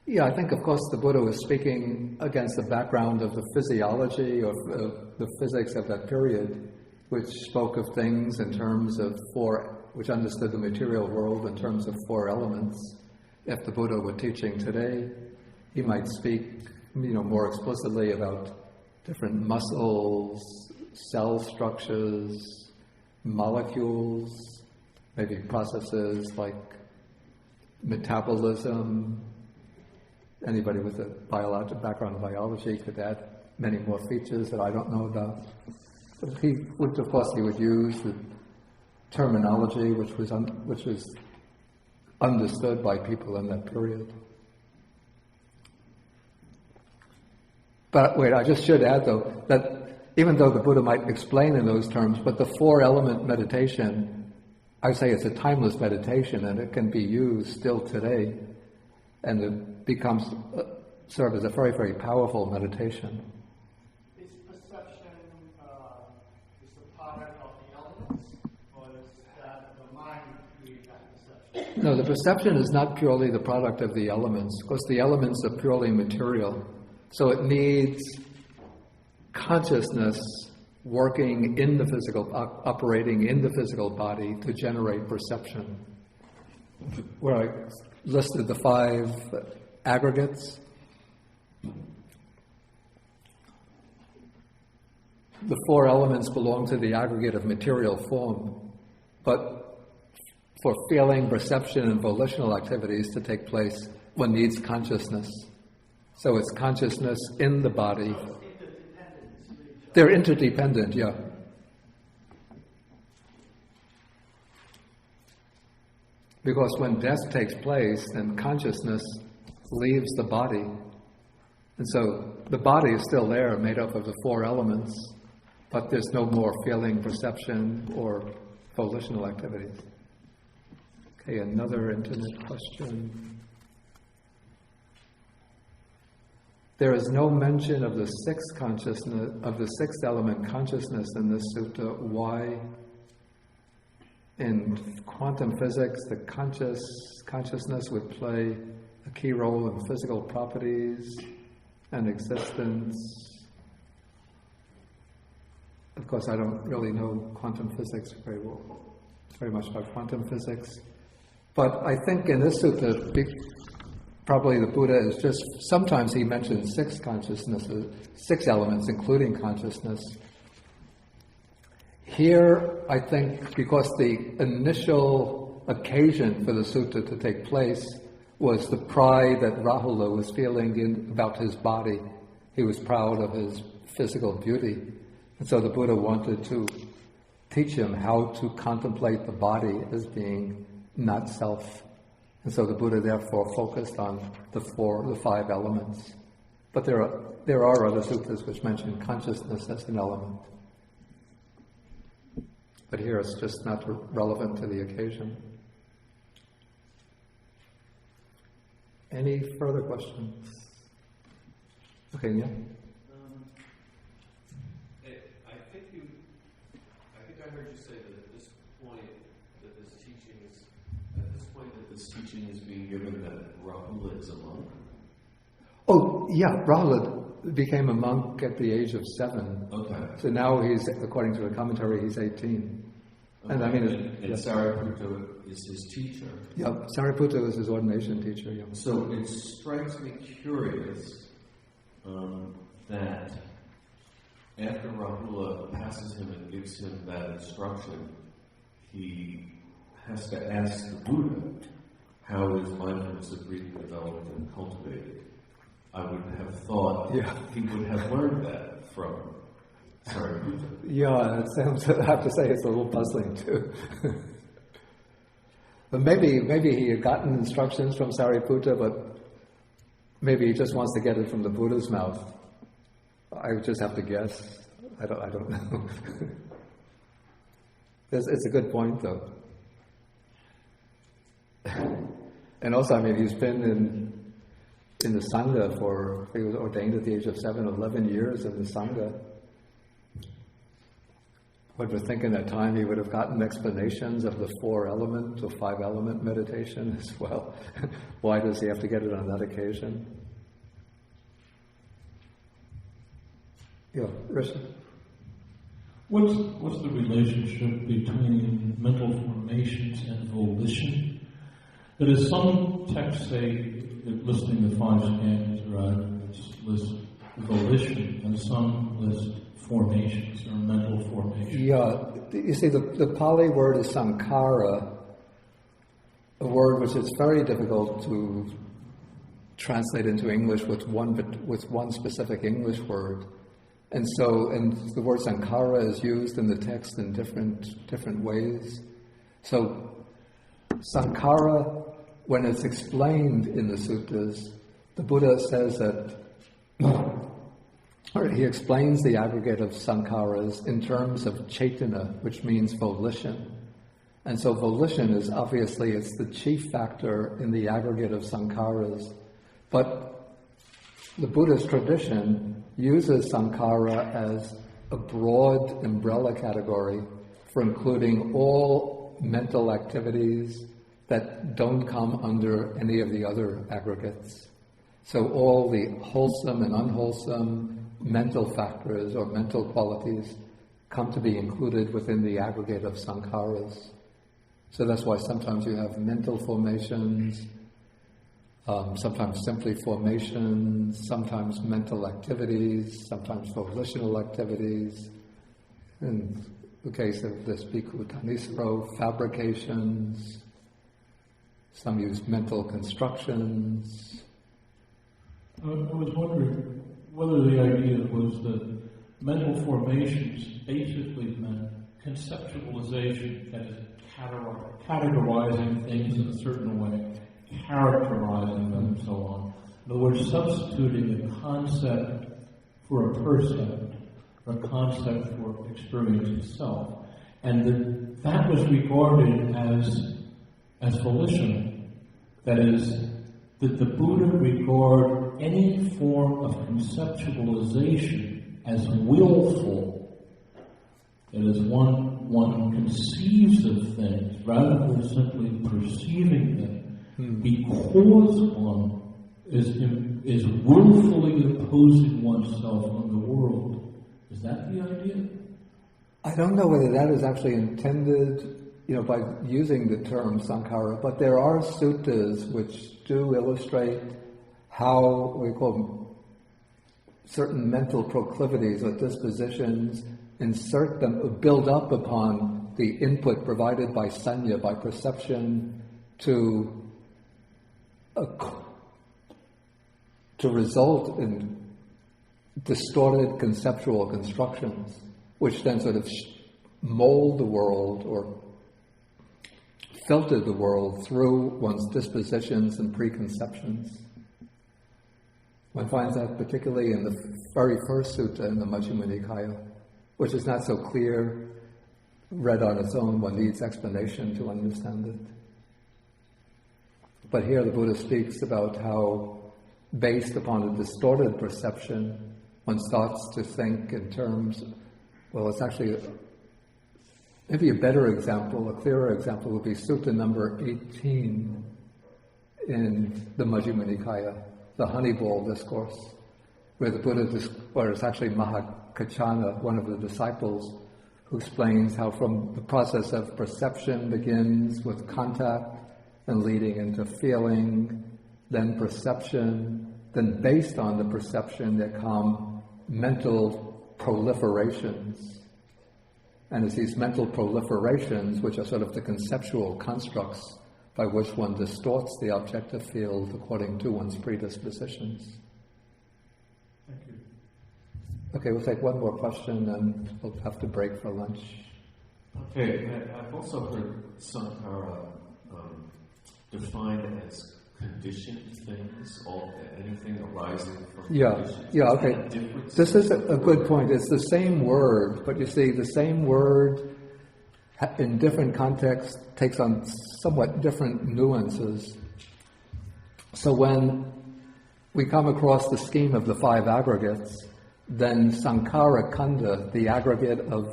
Yeah, I think, of course, the Buddha was speaking against the background of the physiology of the physics of that period, which spoke of things in terms of which understood the material world in terms of 4 elements. If the Buddha were teaching today, he might speak, more explicitly about different muscles, cell structures, molecules, maybe processes like metabolism. Anybody with a background in biology could add many more features that I don't know about. But he would use the terminology which was understood by people in that period. But wait, I just should add though that even though the Buddha might explain in those terms, but the 4-element meditation, I would say it's a timeless meditation, and it can be used still today, and it becomes serve as a very, very powerful meditation. Is perception is the product of the elements, or is that the mind create that perception? No, the perception is not purely the product of the elements, because the elements are purely material. So it needs consciousness working in the physical, operating in the physical body to generate perception. Where I listed the 5 aggregates. The 4 elements belong to the aggregate of material form, but for feeling, perception, and volitional activities to take place, one needs consciousness. So it's consciousness in the body. They're interdependent, yeah. Because when death takes place, then consciousness leaves the body. And so the body is still there, made up of the 4 elements, but there's no more feeling, perception, or volitional activities. Okay, another internet question. There is no mention of the 6th element consciousness in this sutta. Why? In quantum physics, the consciousness would play a key role in physical properties and existence. Of course, I don't really know quantum physics very much about quantum physics. But I think in this sutta, probably the Buddha is just, sometimes he mentions 6 consciousnesses, 6 elements, including consciousness. Here, I think, because the initial occasion for the sutta to take place was the pride that Rahula was feeling about his body. He was proud of his physical beauty. And so the Buddha wanted to teach him how to contemplate the body as being not self. And so the Buddha therefore focused on the 5 elements. But there are other suttas which mention consciousness as an element. But here it's just not relevant to the occasion. Any further questions? Okay, yeah? I heard you say that at this point this teaching is being given that Rahula is a monk. Oh, yeah, Rahula became a monk at the age of 7. Okay. So now he's, according to the commentary, he's 18. Okay. And I mean, and Sariputta is his teacher. Yeah, Sariputta was his ordination teacher. Yeah. So it strikes me curious that after Rahula passes him and gives him that instruction, he has to ask the Buddha how his mindfulness of breathing developed and cultivated. I would have thought he would have learned that from Sariputta. Yeah, it sounds, I have to say it's a little puzzling too. But maybe he had gotten instructions from Sariputta, but maybe he just wants to get it from the Buddha's mouth. I would just have to guess. I don't know. It's a good point, though. And also, I mean, he's been in the Sangha he was ordained at the age of 7, 11 years in the Sangha. One would think in that time he would have gotten explanations of the 4-element or 5-element meditation as well. Why does he have to get it on that occasion? Yeah, Risha. What's the relationship between mental formations and volition? That is, some texts say that listing the 5 skandhas list volition, and some list formations or mental formations. Yeah, you see, the Pali word is sankhara, a word which is very difficult to translate into English with one specific English word. And the word sankhara is used in the text in different ways. So, sankhara, when it's explained in the suttas, the Buddha says that, or he explains the aggregate of sankharas in terms of chaitana, which means volition. And so volition is obviously, it's the chief factor in the aggregate of sankharas. But the Buddhist tradition uses sankhara as a broad umbrella category for including all mental activities that don't come under any of the other aggregates. So all the wholesome and unwholesome mental factors or mental qualities come to be included within the aggregate of sankharas. So that's why sometimes you have mental formations, sometimes simply formations, sometimes mental activities, sometimes volitional activities. In the case of this Bhikkhu Thanisaro, fabrications. Some use mental constructions. I was wondering whether the idea was that mental formations basically meant conceptualization, that is, categorizing things in a certain way, characterizing them, and so on. In other words, substituting a concept for a percept, or a concept for experience itself. And that was regarded as volitional. That is, that the Buddha regard any form of conceptualization as willful. That is, one conceives of things rather than simply perceiving them, because one is willfully imposing oneself on the world. Is that the idea? I don't know whether that is actually intended, by using the term sankhara, but there are suttas which do illustrate how we call them certain mental proclivities or dispositions, insert them, build up upon the input provided by sanya, by perception, to result in distorted conceptual constructions, which then sort of mold the world or filter the world through one's dispositions and preconceptions. One finds that particularly in the very first sutta in the Majjhima Nikāya, which is not so clear, read on its own, one needs explanation to understand it. But here the Buddha speaks about how, based upon a distorted perception, one starts to think in terms, well, it's actually, maybe a better example, a clearer example would be Sutta number 18 in the Majjhima Nikāya, the Honeyball Discourse, where the Buddha, or it's actually Mahakachana, one of the disciples, who explains how from the process of perception begins with contact and leading into feeling, then perception, then based on the perception there come mental proliferations. And it's these mental proliferations which are sort of the conceptual constructs by which one distorts the objective field according to one's predispositions. Thank you. Okay, we'll take one more question and we'll have to break for lunch. Okay, I've also heard sankhara defined as conditioned things, anything arising from conditions. Yeah, okay. This is a good point. It's the same word, but you see, the same word in different contexts takes on somewhat different nuances. So when we come across the scheme of the five aggregates, then Sankhara Khanda, the aggregate of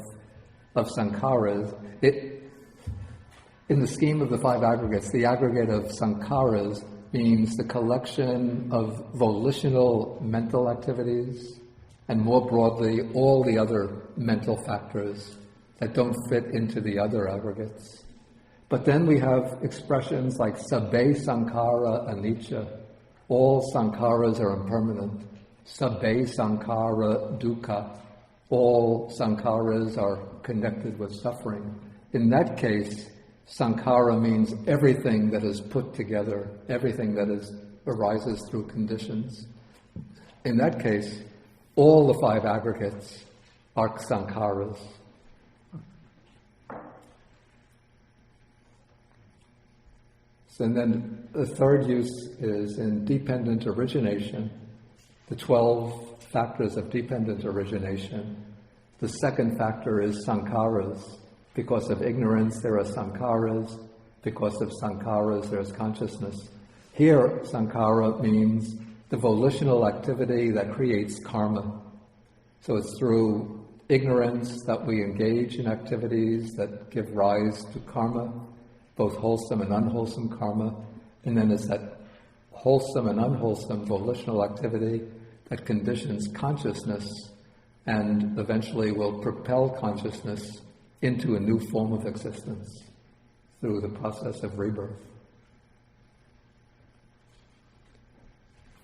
Sankharas, in the scheme of the five aggregates, the aggregate of Sankharas means the collection of volitional mental activities, and more broadly, all the other mental factors that don't fit into the other aggregates. But then we have expressions like sabbe sankhara anicca. All sankharas are impermanent. Sabbe sankhara dukkha. All sankharas are connected with suffering. In that case, sankhara means everything that is put together, everything that arises through conditions. In that case, all the five aggregates are sankharas. And then the third use is in dependent origination, the 12 factors of dependent origination. The second factor is sankharas. Because of ignorance, there are sankharas. Because of sankharas, there's consciousness. Here, sankhara means the volitional activity that creates karma. So it's through ignorance that we engage in activities that give rise to karma, both wholesome and unwholesome karma, and then it's that wholesome and unwholesome volitional activity that conditions consciousness and eventually will propel consciousness into a new form of existence through the process of rebirth.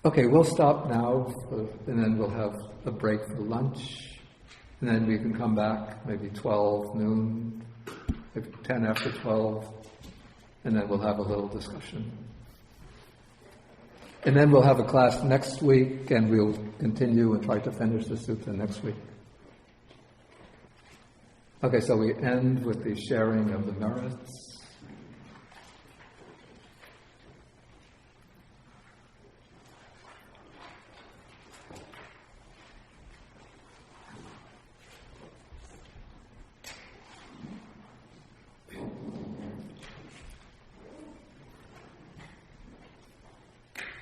Okay, we'll stop now, and then we'll have a break for lunch, and then we can come back maybe 12 noon, maybe 10 after 12, and then we'll have a little discussion. And then we'll have a class next week, and we'll continue and try to finish the sutta next week. Okay, so we end with the sharing of the merits.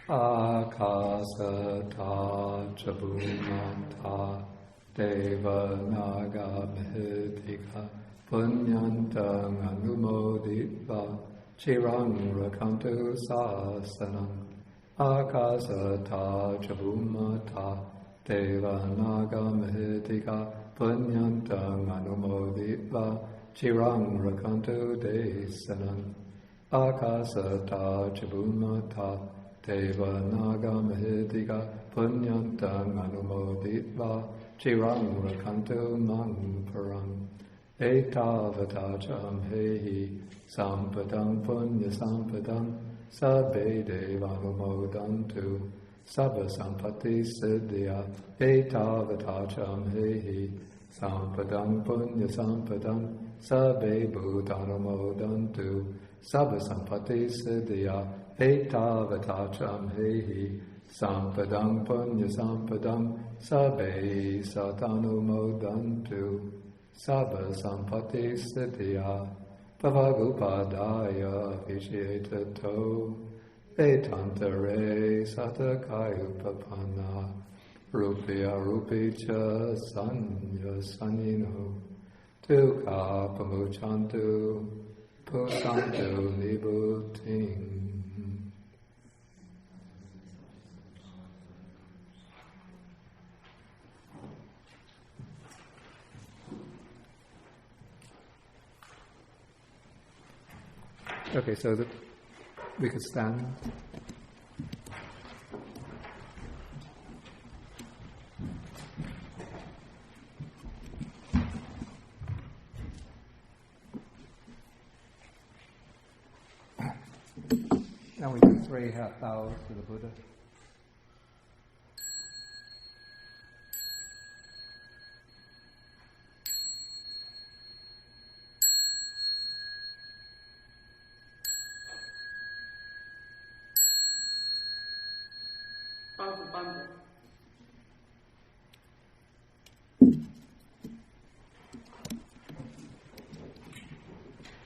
Akasata chabhumata deva naga mhitika punyantang anumoditva chirang rakantu sasanam. Akasata chabhumata deva naga mhitika punyantang anumoditva chirang rakantu desanam. Akasata chabhumata Deva naga mahidika punyantang anumoditva chirang rakantu mang parang etavatajam hehi sampadang punya sampadang sabbe devanumodantu sabba sampati siddhya etavatajam hehi sampadang punya sampadang sabbe bhutanumodantu sabba sampati siddhya Etavatacham hehi sampadang punya sampadang sabbe satanumodantu sabba sampati siddhya bhavagupadaya vijayatato etantare satakayupapanna rupya rupicha sanya sanino tukha pamuchantu pusantu nibuting. Okay, so that we could stand. Now we do 3 half bows to the Buddha.